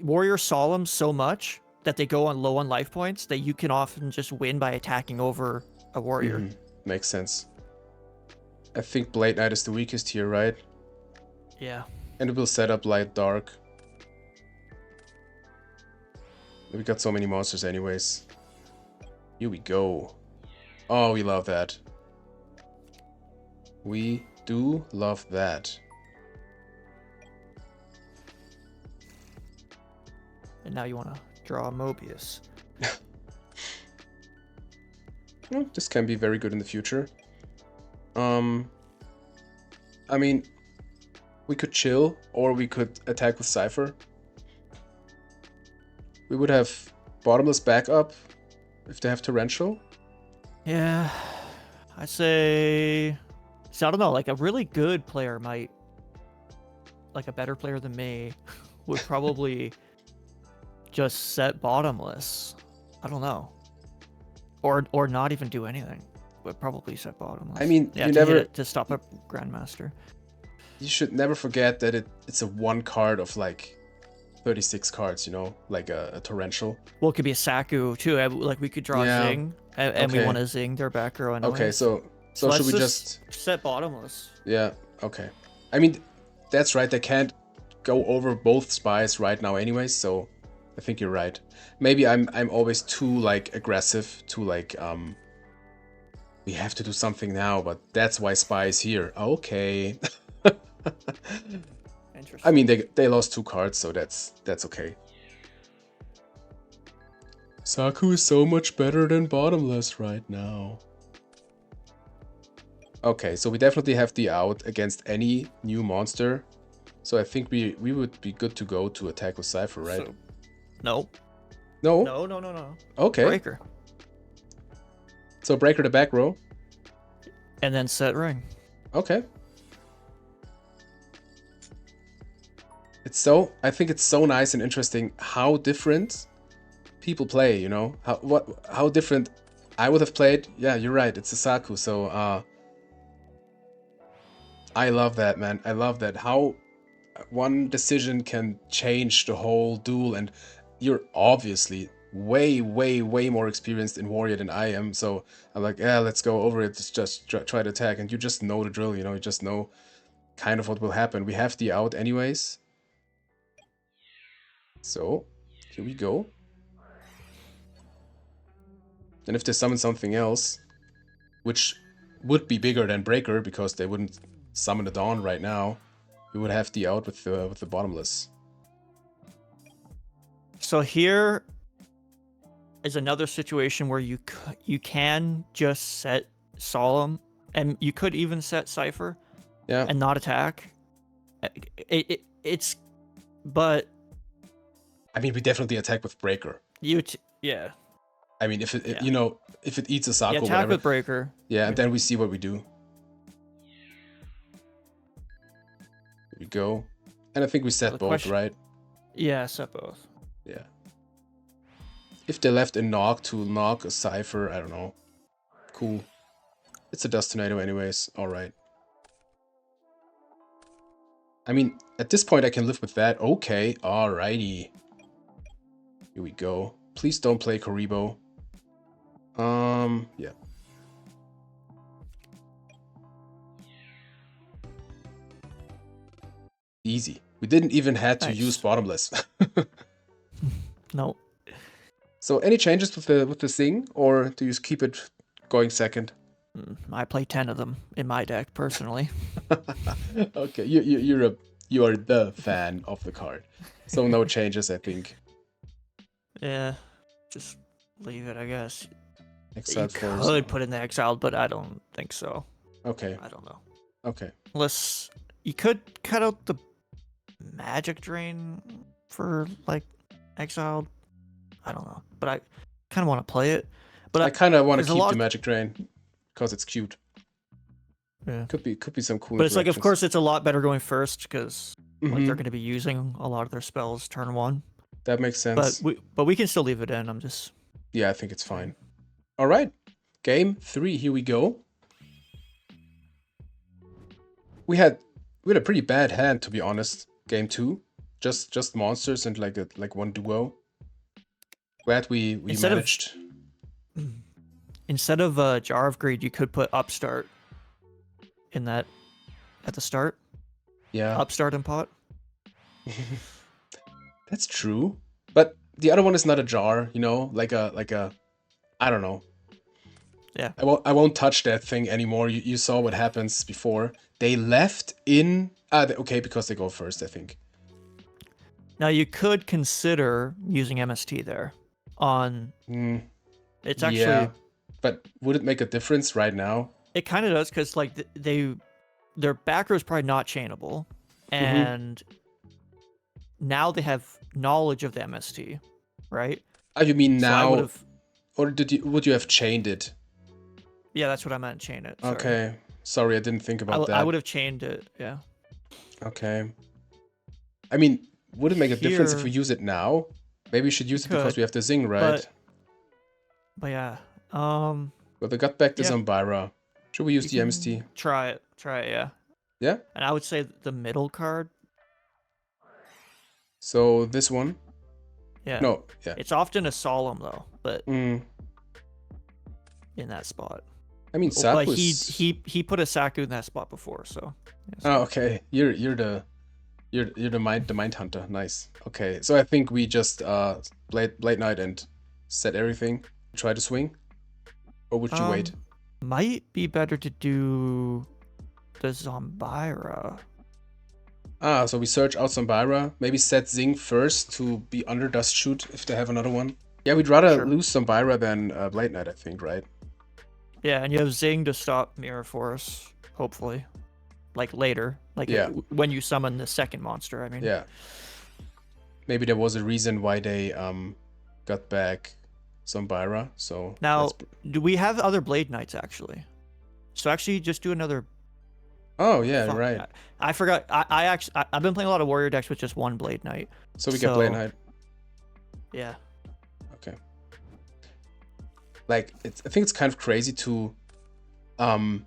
S2: Warrior Solemn so much that they go on low on life points that you can often just win by attacking over a warrior.
S1: Makes sense. I think Blade Knight is the weakest here, right?
S2: Yeah.
S1: And it will set up light dark. We got so many monsters anyways. Here we go. Oh, we love that. We do love that.
S2: And now you want to draw a Mobius.
S1: Well, this can be very good in the future. I mean, we could chill, or we could attack with Cypher. We would have bottomless backup if they have torrential.
S2: Yeah, I say... So I don't know, like a really good player might... Like a better player than me would probably just set bottomless. I don't know. Or not even do anything. Would probably set bottomless.
S1: I mean,
S2: yeah,
S1: you never...
S2: to stop a Grandmaster.
S1: You should never forget that it's a 1 card of like 36 cards, you know, like a torrential.
S2: Well, it could be a Saku too. Like we could draw a
S1: Yeah.
S2: Zing, and we
S1: Okay.
S2: want to Zing their back row
S1: Okay.
S2: anyways.
S1: So should
S2: Let's
S1: we
S2: just
S1: just?
S2: set bottomless.
S1: Yeah. Okay. I mean, that's right. They can't go over both spies right now, anyways. So I think you're right. Maybe I'm always too like aggressive, too like we have to do something now, but that's why spy is here. Okay.
S2: Interesting.
S1: I mean, they lost 2 cards, so that's okay. Saku is so much better than bottomless right now. Okay, so we definitely have the out against any new monster. So I think we would be good to go to attack with Cypher, right?
S2: So, no.
S1: No?
S2: No.
S1: Okay.
S2: Breaker.
S1: So Breaker the back row.
S2: And then set ring.
S1: Okay. I think it's so nice and interesting how different people play, you know? How different I would have played. Yeah, you're right. It's a Saku. So I love that, man. I love that. How one decision can change the whole duel, and you're obviously way more experienced in Warrior than I am. So I'm like, yeah, let's go over it. Just try to attack, and you just know the drill, you know. You just know kind of what will happen. We have the out anyways. So here we go. And if they summon something else, which would be bigger than Breaker because they wouldn't summon the Dawn right now, we would have the out with the bottomless.
S2: So here is another situation where you can just set Solemn, and you could even set Cypher,
S1: Yeah.
S2: and not attack. But
S1: I mean, we definitely attack with Breaker.
S2: Yeah.
S1: I mean, if it you know, if it eats a Saku,
S2: Yeah, attack
S1: whatever.
S2: with Breaker.
S1: Yeah, and then we see what we do. Here we go. And I think we set both, right?
S2: Yeah, set both.
S1: Yeah. If they left a knock to knock a Cypher, I don't know. Cool. It's a Dust Tornado anyways. Alright. I mean, at this point I can live with that. Okay, alrighty. Here we go. Please don't play Karibo. Yeah. Easy. We didn't even have to use bottomless.
S2: No.
S1: So any changes with the Zing, or do you just keep it going second?
S2: I play 10 of them in my deck personally.
S1: Okay, you are the fan of the card, so no changes, I think.
S2: Yeah, just leave it, I guess.
S1: Exiled
S2: you
S1: force.
S2: could put in the exiled, but I don't think so.
S1: Okay.
S2: I don't know.
S1: Okay.
S2: Unless you could cut out the magic drain for like exiled. I don't know, but I kind of want to play it. But
S1: I kind of want to keep the
S2: of...
S1: magic drain because it's cute.
S2: Yeah.
S1: Could be some cool.
S2: But it's like, of course, it's a lot better going first because like they're going to be using a lot of their spells turn 1.
S1: That makes sense.
S2: But we can still leave it in. I'm just.
S1: Yeah, I think it's fine. All right, game 3. Here we go. We had a pretty bad hand, to be honest. Game 2, just monsters and like one duo. Glad we managed.
S2: Instead of Jar of Greed, you could put Upstart in that at the start.
S1: Yeah.
S2: Upstart and pot.
S1: That's true. But the other one is not a jar, you know, like a I don't know.
S2: Yeah.
S1: I won't touch that thing anymore. You saw what happens before. They left in okay, because they go first, I think.
S2: Now you could consider using MST there on it's actually,
S1: yeah, but would it make a difference right now?
S2: It kind of does, because like their back row is probably not chainable, and now they have knowledge of the MST, right?
S1: Oh, you mean
S2: So
S1: now, or would you have chained it?
S2: Yeah, that's what I meant. Chain it. Sorry.
S1: Okay, sorry, I didn't think about that.
S2: I would have chained it. Yeah.
S1: Okay. I mean, would it make a difference if we use it now? Maybe we should use it because we have the Zing, right?
S2: But yeah.
S1: Well, they got back to Zombira. Should we use the MST?
S2: Try it, yeah.
S1: Yeah?
S2: And I would say the middle card.
S1: So this one?
S2: Yeah.
S1: No, yeah.
S2: It's often a solemn though, but
S1: Mm.
S2: in that spot.
S1: I mean,
S2: But
S1: Sapus.
S2: he put a Saku in that spot before, so. Yeah,
S1: Oh, okay. You're the mind hunter. Nice. Okay, so I think we just Blade Knight and set everything. Try to swing, or would you wait?
S2: Might be better to do the Zombira.
S1: Ah, so we search out Zombira. Maybe set Zing first to be under Dust Shoot if they have another one. Yeah, we'd rather
S2: Sure.
S1: lose Zombira than Blade Knight, I think, right?
S2: Yeah, and you have Zing to stop Mirror Force, hopefully. Like later. Like
S1: Yeah.
S2: when you summon the second monster, I mean.
S1: Yeah. Maybe there was a reason why they got back Zombira, so
S2: Now, do we have other Blade Knights actually? So actually just do another.
S1: Oh yeah, right.
S2: I forgot. I've been playing a lot of warrior decks with just one Blade Knight.
S1: So we get Blade Knight.
S2: Yeah.
S1: Okay. Like I think it's kind of crazy to kind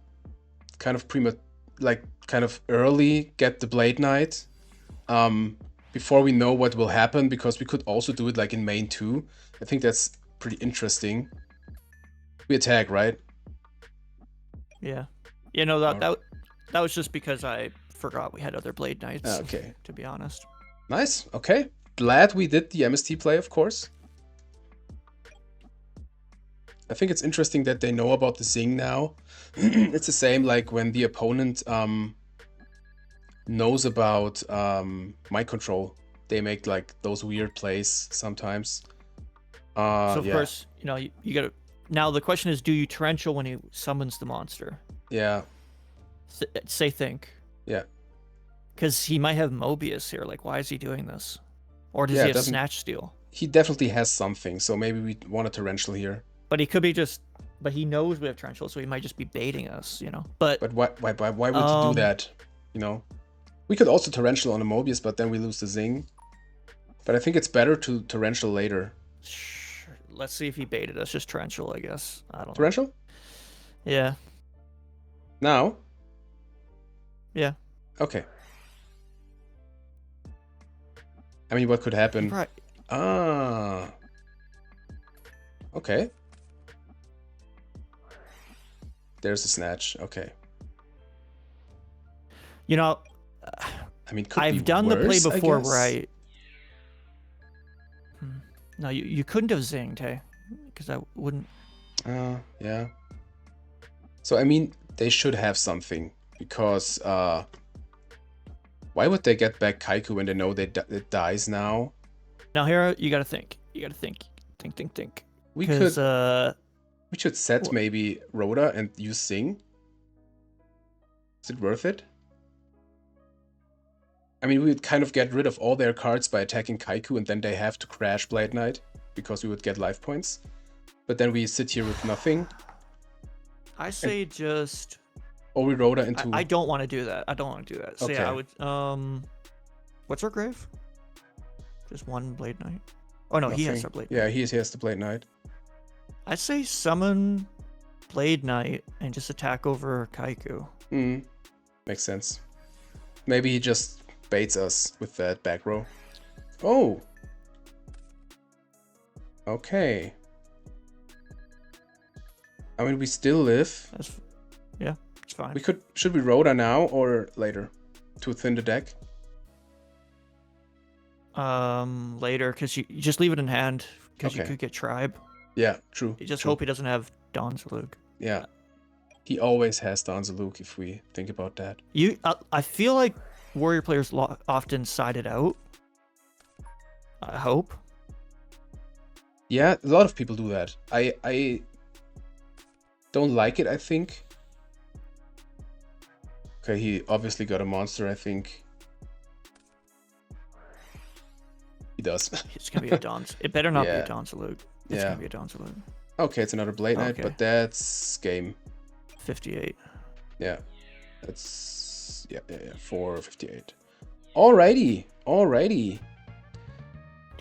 S1: of early get the Blade Knight before we know what will happen, because we could also do it like in main 2. I think that's pretty interesting. We attack, right?
S2: Yeah. You know, that was just because I forgot we had other Blade Knights.
S1: Okay.
S2: To be honest.
S1: Nice. Okay. Glad we did the MST play, of course. I think it's interesting that they know about the Zing now. It's the same like when the opponent knows about mind control. They make like those weird plays sometimes.
S2: So of course, you know, you gotta. Now the question is, do you torrential when he summons the monster?
S1: Yeah.
S2: Say think.
S1: Yeah.
S2: Because he might have Mobius here. Like, why is he doing this? Or does he have Snatch Steal?
S1: He definitely has something, so maybe we want a torrential here.
S2: But he could be just. But he knows we have torrential, so he might just be baiting us, you know. But
S1: why would he do that? You know, we could also torrential on a Mobius, but then we lose the Zing. But I think it's better to torrential later.
S2: Sure. Let's see if he baited us. Just torrential, I guess. I don't know.
S1: Torrential?
S2: Yeah.
S1: Now?
S2: Yeah.
S1: Okay. I mean, what could happen?
S2: Right.
S1: Ah. Okay. There's a snatch. Okay.
S2: You know,
S1: I mean,
S2: I've done
S1: worse,
S2: the play before where I. No, you couldn't have zinged, hey, because I wouldn't.
S1: Yeah. So I mean, they should have something, because why would they get back Kaiku when they know it dies now?
S2: Now here you gotta think. You gotta think. Think.
S1: We should set maybe Rhoda and use Zing. Is it worth it? I mean, we would kind of get rid of all their cards by attacking Kaiku, and then they have to crash Blade Knight, because we would get life points. But then we sit here with nothing.
S2: I say just...
S1: Or we Rhoda into...
S2: I don't want to do that. I don't want to do that. So
S1: okay.
S2: Yeah, I would... What's our grave? Just one Blade Knight? Oh no, nothing. He has our Blade Knight.
S1: Yeah, he has the Blade Knight.
S2: I'd say summon Blade Knight and just attack over Kaiku.
S1: Makes sense. Maybe he just baits us with that back row. Oh! Okay. I mean, we still live.
S2: Yeah, it's fine.
S1: Should we Rhoda now or later to thin the deck?
S2: Later, because you just leave it in hand, because you could get Tribe.
S1: Yeah, true.
S2: You just hope he doesn't have Donzaluk.
S1: Yeah. He always has Donzaluk if we think about that.
S2: I feel like warrior players often side it out. I hope.
S1: Yeah, a lot of people do that. I don't like it, I think. Okay, he obviously got a monster, I think. He does.
S2: It's gonna be a Donz. It better not be a Donzaluk. It's gonna be a Donzaluk.
S1: Okay, it's another Blade Knight, but that's game.
S2: 58.
S1: Yeah. That's 458. Alrighty.
S2: Do you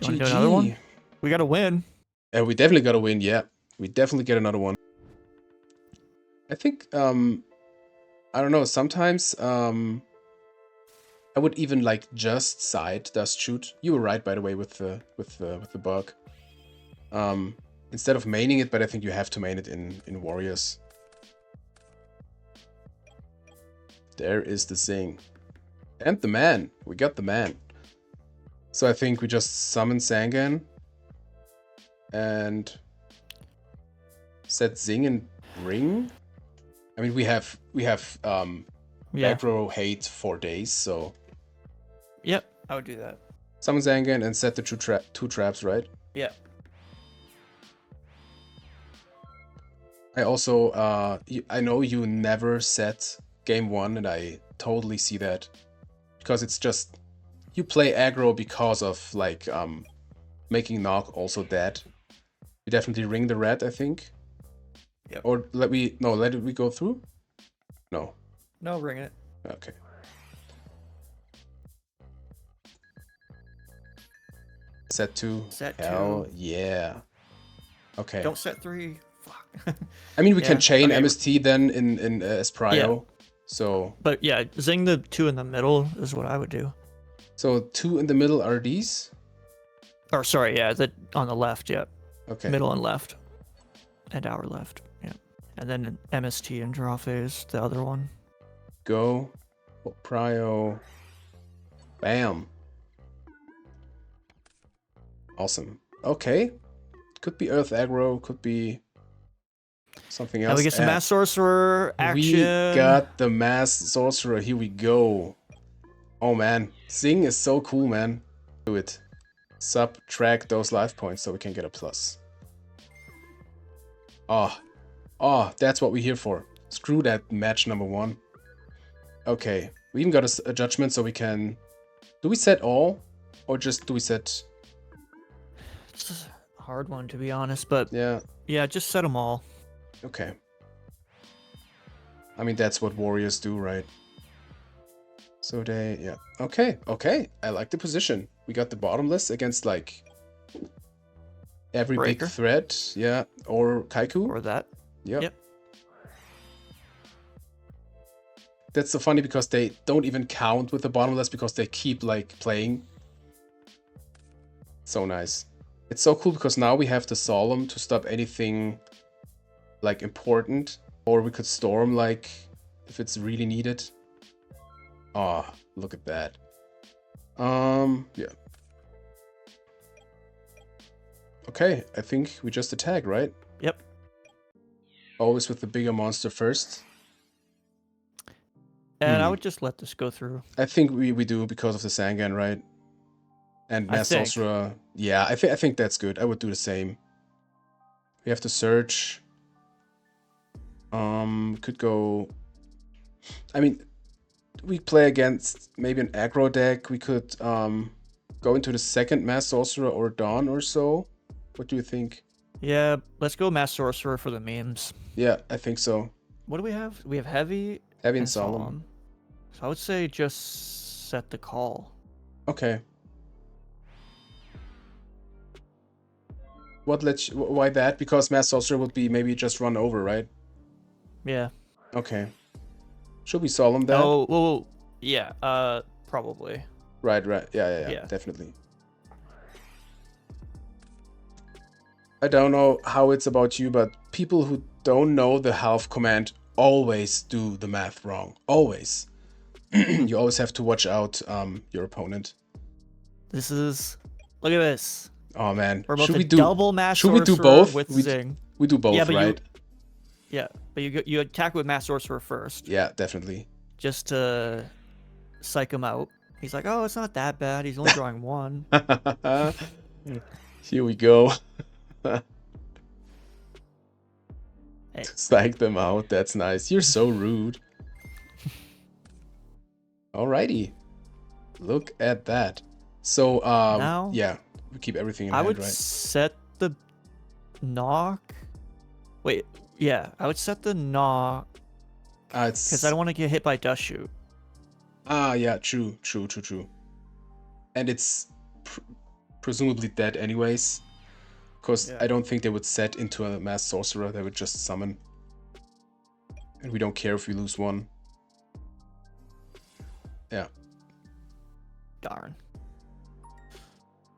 S2: want to do another one? We gotta win.
S1: Yeah, we definitely gotta win, yeah. We definitely get another one. I think I don't know, sometimes I I would even like just side dust shoot. You were right, by the way, with the bug. Instead of maining it, but I think you have to main it in warriors. There is the Zing. And the man. We got the man. So I think we just summon Sangan. And set Zing and Ring. I mean, we have aggro hate 4 days, so...
S2: Yep, I would do that.
S1: Summon Sangan and set the two traps, right?
S2: Yeah.
S1: I also, I know you never set game 1, and I totally see that. Because it's just, you play aggro because of, like, making Nog also dead. You definitely ring the red, I think.
S2: Yep.
S1: Or let we go through? No.
S2: No, ring it.
S1: Okay. Set 2.
S2: Set 2.
S1: Hell yeah. Okay.
S2: Don't set 3. Fuck.
S1: I mean, we can chain
S2: okay.
S1: MST then in as prio.
S2: Yeah.
S1: So.
S2: But yeah, zing the 2 in the middle is what I would do.
S1: So 2 in the middle are these?
S2: Or sorry, yeah, on the left, yeah.
S1: Okay.
S2: Middle and left. And our left, yeah. And then MST and draw phase, the other one.
S1: Go. Prio. Bam. Awesome. Okay. Could be Earth aggro, could be something else.
S2: Now we get some Mass Sorcerer action.
S1: We got the Mass Sorcerer. Here we go. Oh man. Zing is so cool, man. Do it. Subtract those life points so we can get a plus. Oh, that's what we're here for. Screw that match number 1. Okay. We even got a judgment so we can... Do we set all? Or just do we set...
S2: It's a hard one, to be honest, but... Yeah, just set them all.
S1: Okay. I mean, that's what warriors do, right? So they... Yeah. Okay. I like the position. We got the bottomless against, like... Every
S2: Breaker.
S1: big threat. Yeah. Or Kaiku.
S2: Or that.
S1: Yep. That's so funny because they don't even count with the bottomless because they keep like playing. So nice. It's so cool because now we have the Solemn to stop anything like important. Or we could Storm like if it's really needed. Ah, oh, look at that. Yeah. Okay, I think we just attack, right?
S2: Yep.
S1: Always with the bigger monster first.
S2: And I would just let this go through.
S1: I think we do because of the Sangan, right? And Mass Sorcerer. Yeah, I think that's good. I would do the same. We have to search. Could go... I mean, we play against maybe an aggro deck. We could go into the second Mass Sorcerer or Dawn or so. What do you think?
S2: Yeah, let's go Mass Sorcerer for the memes.
S1: Yeah, I think so.
S2: What do we have? We have Heavy
S1: and Solemn.
S2: So I would say just set the call.
S1: Okay. Why that? Because Mass Sorcerer would be maybe just run over, right?
S2: Yeah.
S1: Okay. Should we Solemn that?
S2: Oh, well, yeah, probably.
S1: Right. Yeah, definitely. I don't know how it's about you, but people who don't know the half command always do the math wrong. Always. You always have to watch out your opponent.
S2: This is... Look at this.
S1: Oh man.
S2: We're about to double Mass Sorcerer.
S1: Should we do both?
S2: With Zing.
S1: We do both,
S2: yeah, but
S1: right?
S2: But you attack with Mass Sorcerer first.
S1: Yeah, definitely.
S2: Just to psych him out. He's like, oh, it's not that bad. He's only drawing 1.
S1: Here we go.
S2: Hey.
S1: Psych them out. That's nice. You're so rude. Alrighty. Look at that. So,
S2: now,
S1: yeah, we keep everything in hand, right?
S2: I would set the knock. Wait, yeah, I would set the knock. Because I don't want to get hit by Dust Shoot.
S1: Ah, yeah, true. And it's presumably dead anyways. Because I don't think they would set into a Mass Sorcerer. They would just summon. And we don't care if we lose 1. Yeah.
S2: Darn.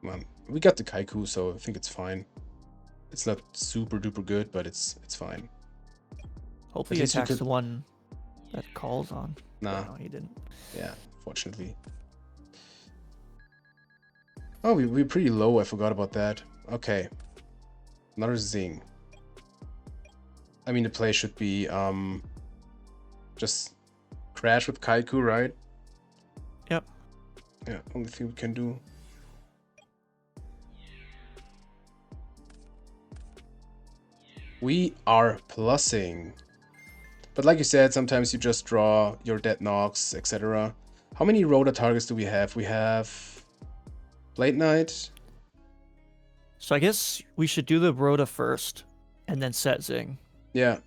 S1: Come on. We got the Kaiku, so I think it's fine. It's not super duper good, but it's fine.
S2: Hopefully he attacks the one that calls on.
S1: Nah.
S2: No, he didn't.
S1: Yeah, fortunately. Oh, we're pretty low. I forgot about that. Okay. Another Zing. I mean, the play should be just crash with Kaiku, right?
S2: Yep.
S1: Yeah, only thing we can do. We are plussing. But like you said, sometimes you just draw your dead knocks, etc. How many Rhoda targets do we have? We have Blade Knight.
S2: So I guess we should do the Rhoda first, and then set Zing.
S1: Yeah.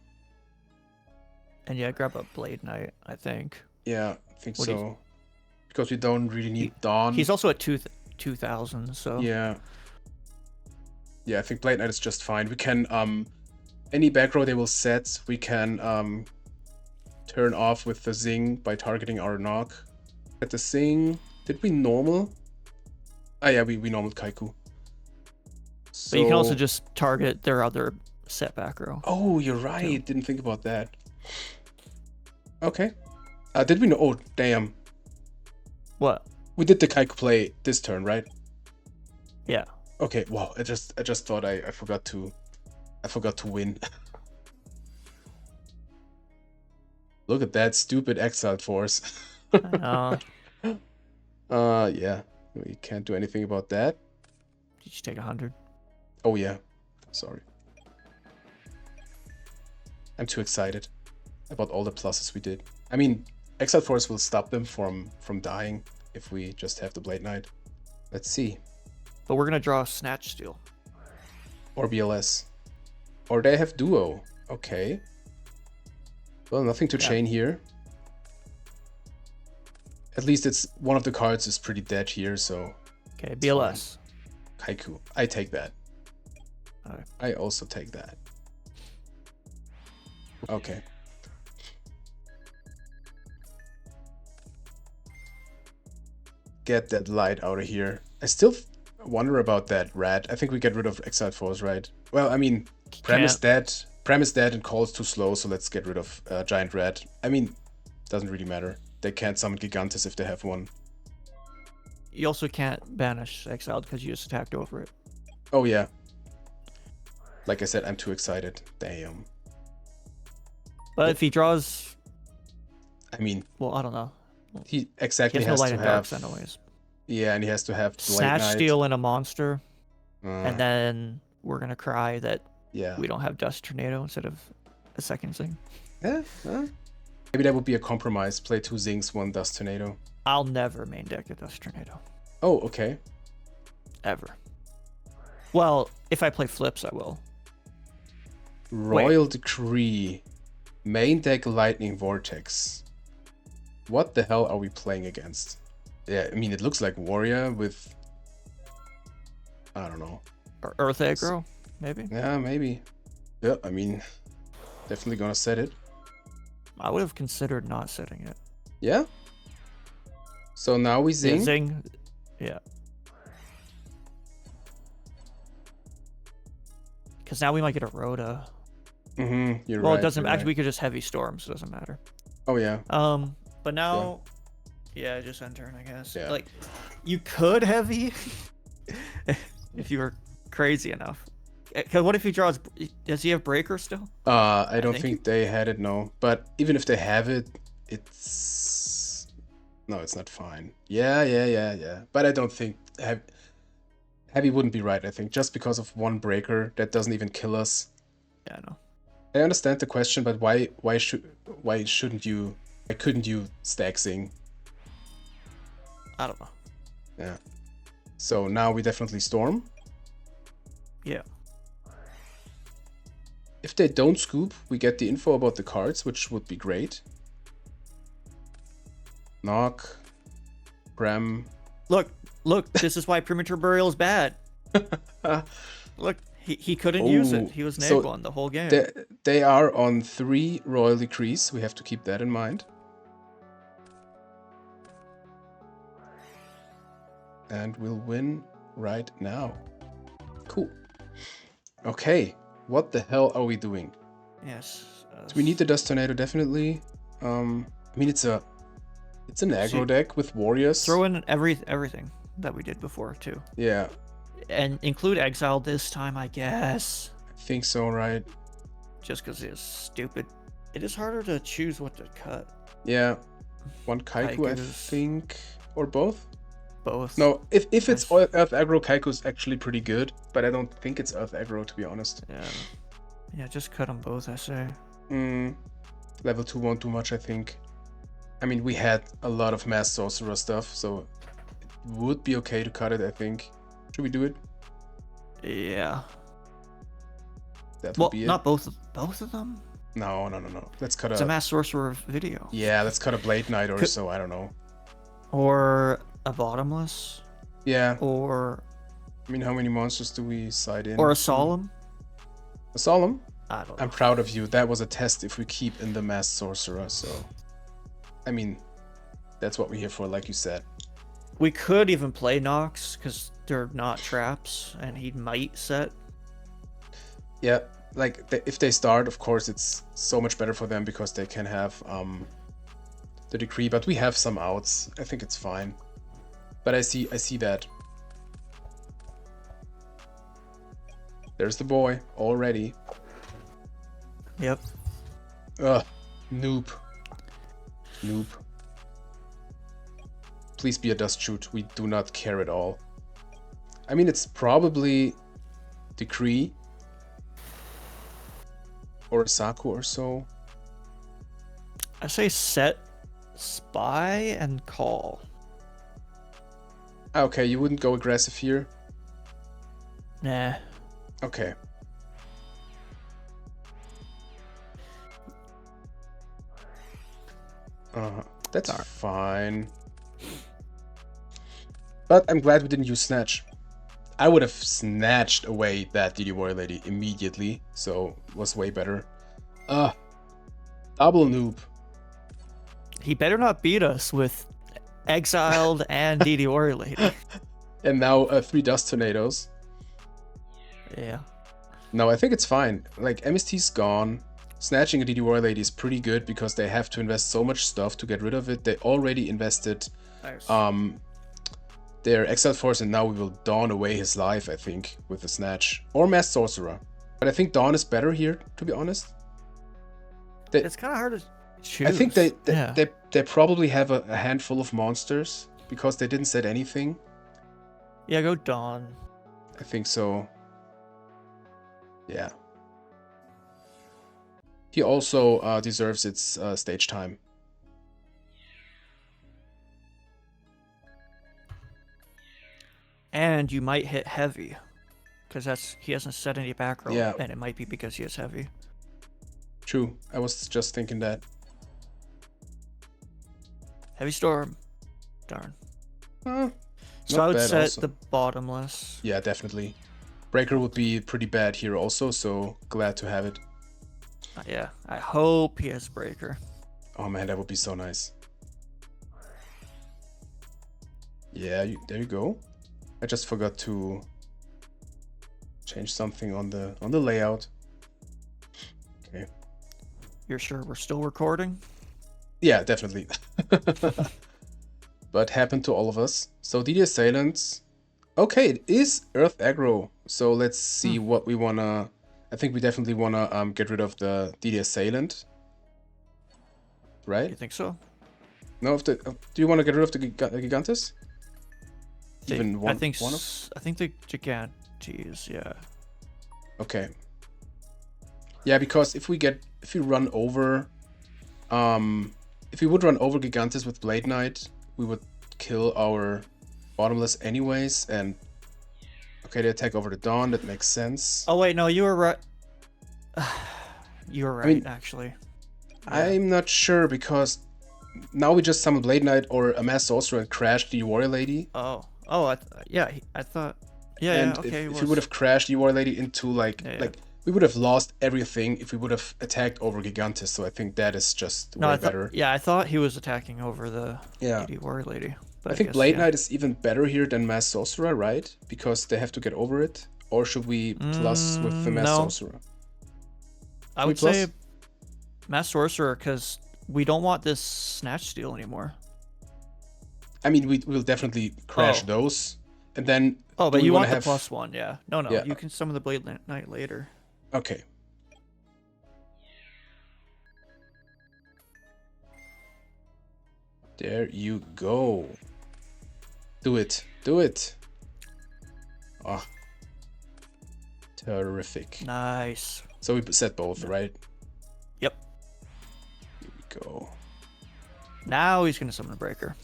S2: And yeah, grab a Blade Knight, I think.
S1: Yeah, I think so. Because we don't really need Dawn.
S2: He's also at 2,000, so...
S1: Yeah. Yeah, I think Blade Knight is just fine. We can, any back row they will set, we can, turn off with the Zing by targeting our knock. At the Zing, did we normal? Ah, yeah, we normaled Kaiku. So...
S2: But you can also just target their other set back row.
S1: Oh, you're right. Too. Didn't think about that. Okay. Did we know? Oh, damn.
S2: What?
S1: We did the Kaiku play this turn, right?
S2: Yeah.
S1: Okay. Wow. I just thought I forgot to win. Look at that stupid exiled force.
S2: I know.
S1: Yeah. We can't do anything about that.
S2: Did you take 100?
S1: Oh yeah. Sorry. I'm too excited about all the pluses we did. I mean, exiled force will stop them from dying if we just have the Blade Knight. Let's see.
S2: But we're gonna draw Snatch Steal.
S1: Or BLS. Or they have Duo. Okay. Well, nothing to chain here. At least it's one of the cards is pretty dead here, so...
S2: Okay, BLS.
S1: Kaiku. I take that.
S2: Right.
S1: I also take that. Okay. Get that light out of here. I still wonder about that rat. I think we get rid of Exiled Force, right? Well, I mean, Premise dead and Call's too slow, so let's get rid of Giant Rat. I mean, doesn't really matter. They can't summon Gigantes if they have one.
S2: You also can't banish Exiled because you just attacked over it.
S1: Oh, yeah. Like I said, I'm too excited. Damn.
S2: But if he draws...
S1: I mean...
S2: Well, I don't know.
S1: He exactly
S2: has
S1: to have...
S2: darks anyways.
S1: Yeah, and he has to have
S2: Snatch Steal and a monster.
S1: And
S2: then we're going to cry that
S1: yeah,
S2: we don't have Dust Tornado instead of a second Zing.
S1: Yeah, maybe that would be a compromise. Play 2 Zings, 1 Dust Tornado.
S2: I'll never main deck a Dust Tornado.
S1: Oh, okay.
S2: Ever. Well, if I play flips, I will.
S1: Royal Decree. Main deck Lightning Vortex. What the hell are we playing against? Yeah, I mean, it looks like Warrior with... I don't know.
S2: Or Earth Aggro, maybe?
S1: Yeah, maybe. Yeah, I mean, definitely gonna set it.
S2: I would have considered not setting it.
S1: Yeah? So now we Zing?
S2: Yeah, Zing. Yeah. Because now we might get a Rhoda.
S1: You're right.
S2: Well, it doesn't... Actually, we could just Heavy Storm, so it doesn't matter.
S1: Oh, yeah.
S2: But now... Yeah, just end turn, I guess.
S1: Yeah.
S2: Like, you could Heavy... if you were crazy enough. Because what if he draws... Does he have Breaker still?
S1: I don't think they had it, no. But even if they have it, it's... No, it's not fine. Yeah. But I don't think... Heavy wouldn't be right, I think. Just because of 1 Breaker, that doesn't even kill us.
S2: Yeah, I know.
S1: I understand the question, but why couldn't you stack Zing?
S2: I don't know.
S1: Yeah. So now we definitely Storm.
S2: Yeah.
S1: If they don't scoop, we get the info about the cards, which would be great. Knock. Prem.
S2: Look, this is why Premature Burial is bad. Look, he couldn't use it. He was Nagon the whole game.
S1: They are on 3 Royal Decrees. We have to keep that in mind. and we'll win right now. Cool. Okay, what the hell are we doing?
S2: Yes.
S1: So we need the Dust Tornado, definitely. I mean, it's an aggro deck with warriors.
S2: Throw in everything that we did before, too.
S1: Yeah.
S2: And include Exile this time, I guess.
S1: I think so, right?
S2: Just because it's stupid. It is harder to choose what to cut.
S1: Yeah. One Kaiku, I think. Or both?
S2: Both.
S1: No, if it's Earth Aggro, Kaiku's actually pretty good, but I don't think it's Earth Aggro, to be honest.
S2: Yeah. Yeah, just cut them both, I say.
S1: Level 2 won't do much, I think. I mean, we had a lot of Mass Sorcerer stuff, so it would be okay to cut it, I think. Should we do it?
S2: Yeah.
S1: That would be it.
S2: Not both of them?
S1: No. Let's cut
S2: It's a Mass Sorcerer video.
S1: Yeah, let's cut a Blade Knight or so, I don't know.
S2: Or a Bottomless.
S1: Yeah.
S2: Or...
S1: I mean, how many monsters do we side in?
S2: Or a Solemn?
S1: A Solemn?
S2: I don't know.
S1: I'm proud of you. That was a test if we keep in the Mass Sorcerer, so... I mean, that's what we're here for, like you said.
S2: We could even play Nox, because they're not traps, and he might set.
S1: Yeah, like, if they start, of course, it's so much better for them, because they can have the Decree, but we have some outs. I think it's fine. But I see that. There's the boy, already.
S2: Yep.
S1: Ugh, noob. Please be a dust shoot. We do not care at all. I mean, it's probably Decree or a Saku or so.
S2: I say set, spy, and call.
S1: Okay, you wouldn't go aggressive here?
S2: Nah.
S1: Okay. That's fine. But I'm glad we didn't use Snatch. I would have snatched away that DD Warrior Lady immediately, so it was way better. Double noob.
S2: He better not beat us with Exiled and DD Warrior Lady.
S1: And now 3 Dust Tornadoes.
S2: Yeah.
S1: No, I think it's fine. Like, MST's gone. Snatching a DD Warrior Lady is pretty good because they have to invest so much stuff to get rid of it. They already invested their Exiled Force, and now we will Dawn away his life, I think, with the Snatch. Or Mass Sorcerer. But I think Dawn is better here, to be honest.
S2: It's kind of hard to choose.
S1: I think they probably have a handful of monsters because they didn't set anything.
S2: Yeah, go Dawn.
S1: I think so. Yeah. He also deserves its stage time.
S2: And you might hit heavy, because he hasn't set any back row,
S1: yeah.
S2: And it might be because he has heavy.
S1: True, I was just thinking that.
S2: Heavy Storm, darn. So
S1: Not
S2: I would
S1: bad
S2: set
S1: also.
S2: the Bottomless.
S1: Yeah, definitely. Breaker would be pretty bad here also, so glad to have it.
S2: Yeah, I hope he has Breaker.
S1: Oh man, that would be so nice. Yeah, there you go. I just forgot to change something on the layout. Okay.
S2: You're sure we're still recording?
S1: Yeah, definitely. But happened to all of us. So DD Assailants. Okay, it is Earth Aggro. So let's see what we wanna. I think we definitely wanna get rid of the DD Assailant. Right?
S2: You think so?
S1: No, do you want to get rid of the Gigantes? Even one.
S2: I think the Gigantes, yeah.
S1: Okay. Yeah, because if we run over, if we would run over Gigantes with Blade Knight, we would kill our Bottomless anyways, and okay, they attack over the Dawn, that makes sense.
S2: Oh wait, no, you were right. You were right, I mean, actually.
S1: Yeah. I'm not sure, because now we just summon Blade Knight or a Mass Sorcerer and crash the Warrior Lady.
S2: I thought,
S1: and
S2: okay.
S1: If we would have crashed the Warrior Lady into like we would have lost everything if we would have attacked over Gigantes, so I think that is just way better.
S2: I thought he was attacking over the
S1: yeah.
S2: DD Warrior Lady.
S1: I
S2: But I
S1: think
S2: guess,
S1: Blade
S2: yeah.
S1: Knight is even better here than Mass Sorcerer, right? Because they have to get over it. Or should we plus with the Mass
S2: No.
S1: Sorcerer?
S2: I
S1: Should we
S2: would say
S1: plus?
S2: Mass Sorcerer, because we don't want this Snatch Steal anymore.
S1: I mean, we'll definitely crash
S2: Oh.
S1: those. And then,
S2: Oh,
S1: do
S2: but
S1: we
S2: you
S1: want to
S2: want the
S1: have...
S2: +1, yeah. No,
S1: Yeah,
S2: you can summon the Blade Knight later.
S1: okay. There you go. Do it. Do it. Ah, terrific.
S2: Nice.
S1: So we set both, right?
S2: Yep.
S1: Here we go.
S2: Now he's going to summon a Breaker.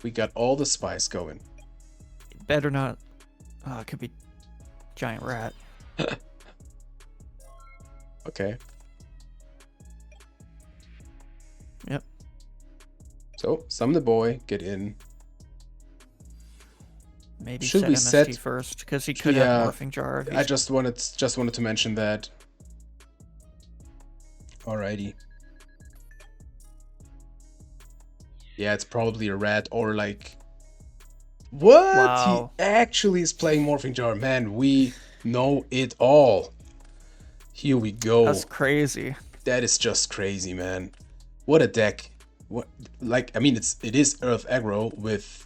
S1: We got all the spice going.
S2: Better not. Oh, it could be Giant Rat.
S1: Okay.
S2: Yep.
S1: So, summon the boy, get in.
S2: Maybe
S1: Should
S2: set
S1: we
S2: MST
S1: set...
S2: first, because he could
S1: Yeah,
S2: have Morphing Jar. If
S1: I
S2: he's...
S1: just wanted to mention that. Alrighty. Yeah, it's probably a rat or like... What?
S2: Wow.
S1: He actually is playing Morphing Jar. Man, we know it all. Here we go.
S2: That's crazy.
S1: That is just crazy, man. What a deck. What, like, I mean, it is Earth aggro with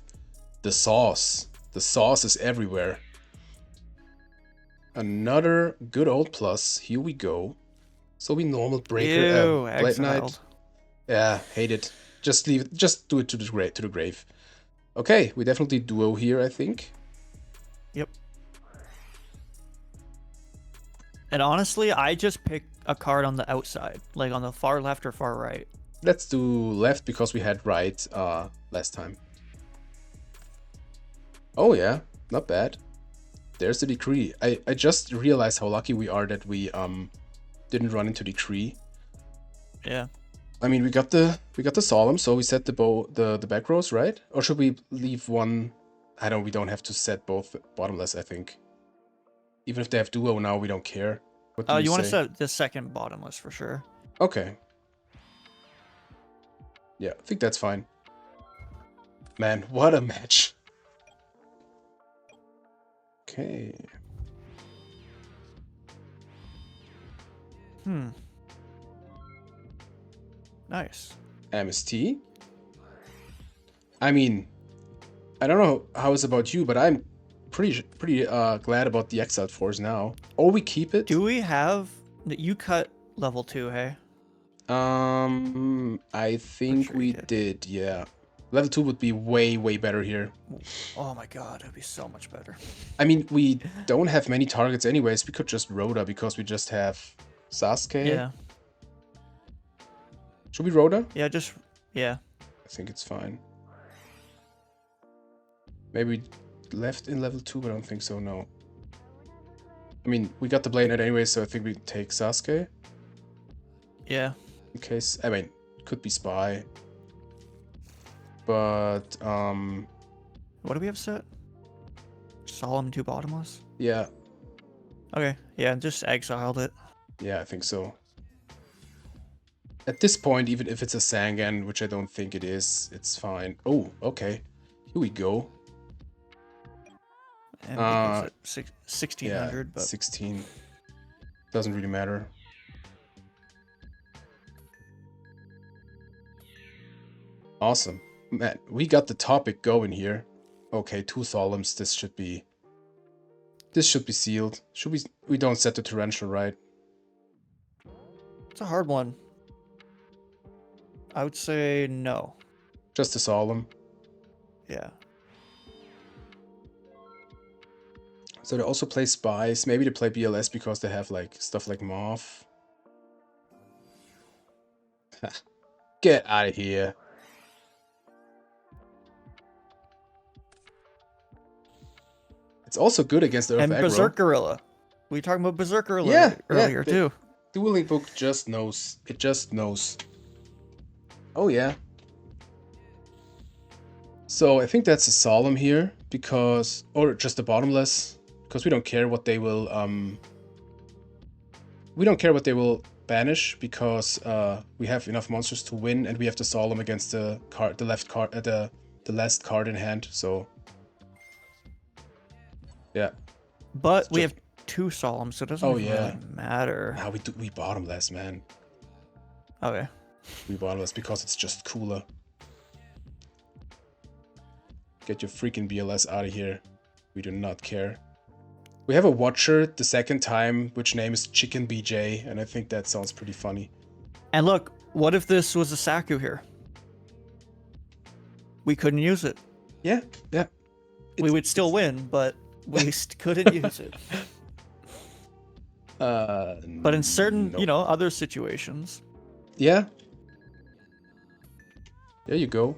S1: the sauce. The sauce is everywhere. Another good old plus. Here we go. So we normal breaker.
S2: Ew,
S1: Blade Knight.
S2: exiled.
S1: Yeah, hate it. Just leave it. Just do it to the grave. Okay, we definitely duo here, I think.
S2: Yep. And honestly, I just picked a card on the outside, like on the far left or far right.
S1: Let's do left because we had right last time. Oh yeah, not bad. There's the decree. I just realized how lucky we are that we didn't run into decree.
S2: Yeah.
S1: I mean, we got the solemn, so we set the back rows, right? Or should we leave one? We don't have to set both bottomless, I think. Even if they have duo now, we don't care. What do
S2: You want to
S1: say?
S2: set the second bottomless for sure.
S1: Okay. Yeah, I think that's fine. Man, what a match. Okay.
S2: Nice.
S1: MST. I mean, I don't know how it's about you, but I'm pretty glad about the exiled force now. Or we keep it.
S2: Do we have... You cut level 2, hey?
S1: I think
S2: sure
S1: we
S2: you did.
S1: did, yeah. Level 2 would be way better here.
S2: Oh my god, it'd be so much better.
S1: I mean, we don't have many targets anyways. We could just Rhoda because we just have Sasuke.
S2: Yeah.
S1: Should we Rhoda?
S2: Yeah, yeah.
S1: I think it's fine. Maybe left in level 2, but I don't think so, no. I mean, we got the Blade Knight anyway, so I think we take Sasuke.
S2: Yeah.
S1: In case, I mean, could be Spy. But,
S2: What do we have set? Solemn 2 bottomless?
S1: yeah.
S2: Okay, yeah, just exiled it.
S1: Yeah, I think so. At this point, even if it's a Sangan, which I don't think it is, it's fine. Oh, okay. Here we go.
S2: And it goes at 1600,
S1: yeah,
S2: but
S1: 16. Doesn't really matter. Awesome. Man, we got the topic going here. Okay, 2 solemns. This should be sealed. We don't set the torrential, right?
S2: it's a hard one. I would say no.
S1: Just a solemn.
S2: Yeah.
S1: So they also play spies. Maybe they play BLS because they have like stuff like Moth. Get out of here. It's also good against Earth
S2: And
S1: aggro.
S2: Berserk Gorilla. We were talking about Berserk Gorilla
S1: Yeah,
S2: earlier
S1: the
S2: too.
S1: Dueling book just knows. It just knows. Oh yeah. So I think that's a solemn here because, or just a bottomless, because we don't care what they will banish because we have enough monsters to win, and we have the solemn against the the last card in hand, so yeah.
S2: But we have 2 solemns, so it doesn't even really matter.
S1: Nah, we bottomless, man.
S2: Okay.
S1: We bottomless because it's just cooler. Get your freaking BLS out of here. We do not care. We have a watcher the second time, which name is Chicken BJ, and I think that sounds pretty funny.
S2: And look, what if this was a Saku here? We couldn't use it.
S1: Yeah.
S2: We would still win, but we couldn't use it. But in certain,
S1: nope.
S2: Other situations.
S1: Yeah. There you go.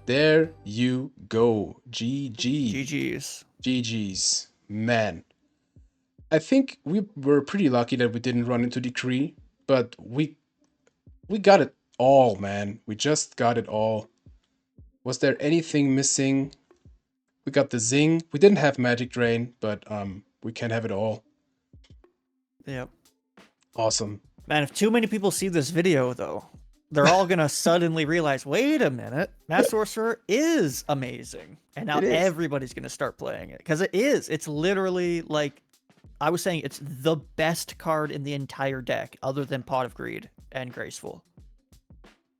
S1: There you go.
S2: GG's.
S1: GG's. Man. I think we were pretty lucky that we didn't run into Decree, but we got it all, man. We just got it all. Was there anything missing? We got the Zing. We didn't have Magic Drain, but we can have it all.
S2: Yep.
S1: Awesome.
S2: Man, if too many people see this video, though, they're all gonna suddenly realize, wait a minute, Mass Sorcerer is amazing. And now everybody's gonna start playing it. Because it is. It's literally like, I was saying, it's the best card in the entire deck, other than Pot of Greed and Graceful.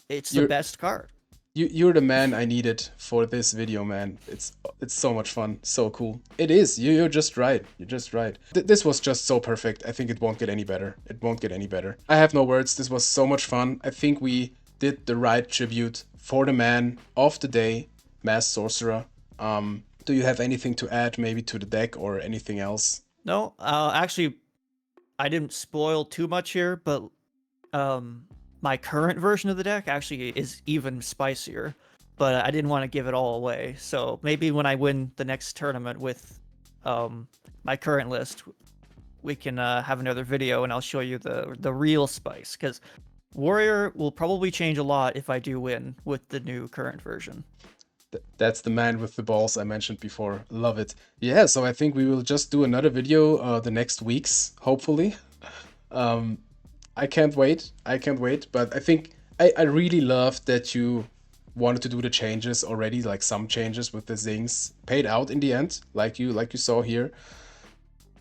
S2: It's the best card.
S1: You're the man I needed for this video, man. It's so much fun, so cool. It is. You're just right. You're just right. This was just so perfect. I think it won't get any better. It won't get any better. I have no words. This was so much fun. I think we did the right tribute for the man of the day, Mass Sorcerer. Do you have anything to add, maybe to the deck or anything else?
S2: No, actually, I didn't spoil too much here, but my current version of the deck actually is even spicier, but I didn't want to give it all away. So maybe when I win the next tournament with my current list, we can have another video and I'll show you the real spice, because Warrior will probably change a lot if I do win with the new current version.
S1: That's the man with the balls I mentioned before. Love it. Yeah, so I think we will just do another video the next weeks, hopefully. I can't wait. But I think I really love that you wanted to do the changes already, like some changes with the Zings paid out in the end, like you saw here.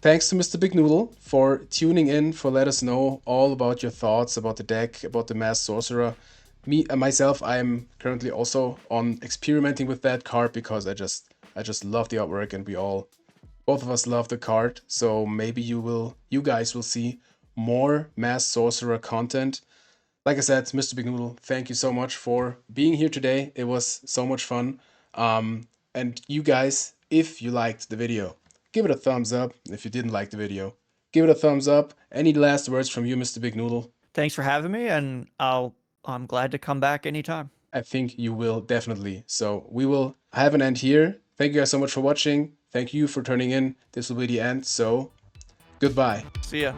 S1: Thanks to Mr. Big Noodle for tuning in, for let us know all about your thoughts about the deck, about the Mass Sorcerer. Myself, I'm currently also on experimenting with that card because I just love the artwork, and both of us love the card. So maybe you guys will see more Mass Sorcerer content. Like I said, Mr. Big Noodle, thank you so much for being here today. It was so much fun. And you guys, if you liked the video, give it a thumbs up. If you didn't like the video, give it a thumbs up. Any last words from you, Mr. Big Noodle?
S2: Thanks for having me, and I'm glad to come back anytime.
S1: I think you will, definitely. So we will have an end here. Thank you guys so much for watching. Thank you for turning in. This will be the end. So goodbye.
S2: See ya.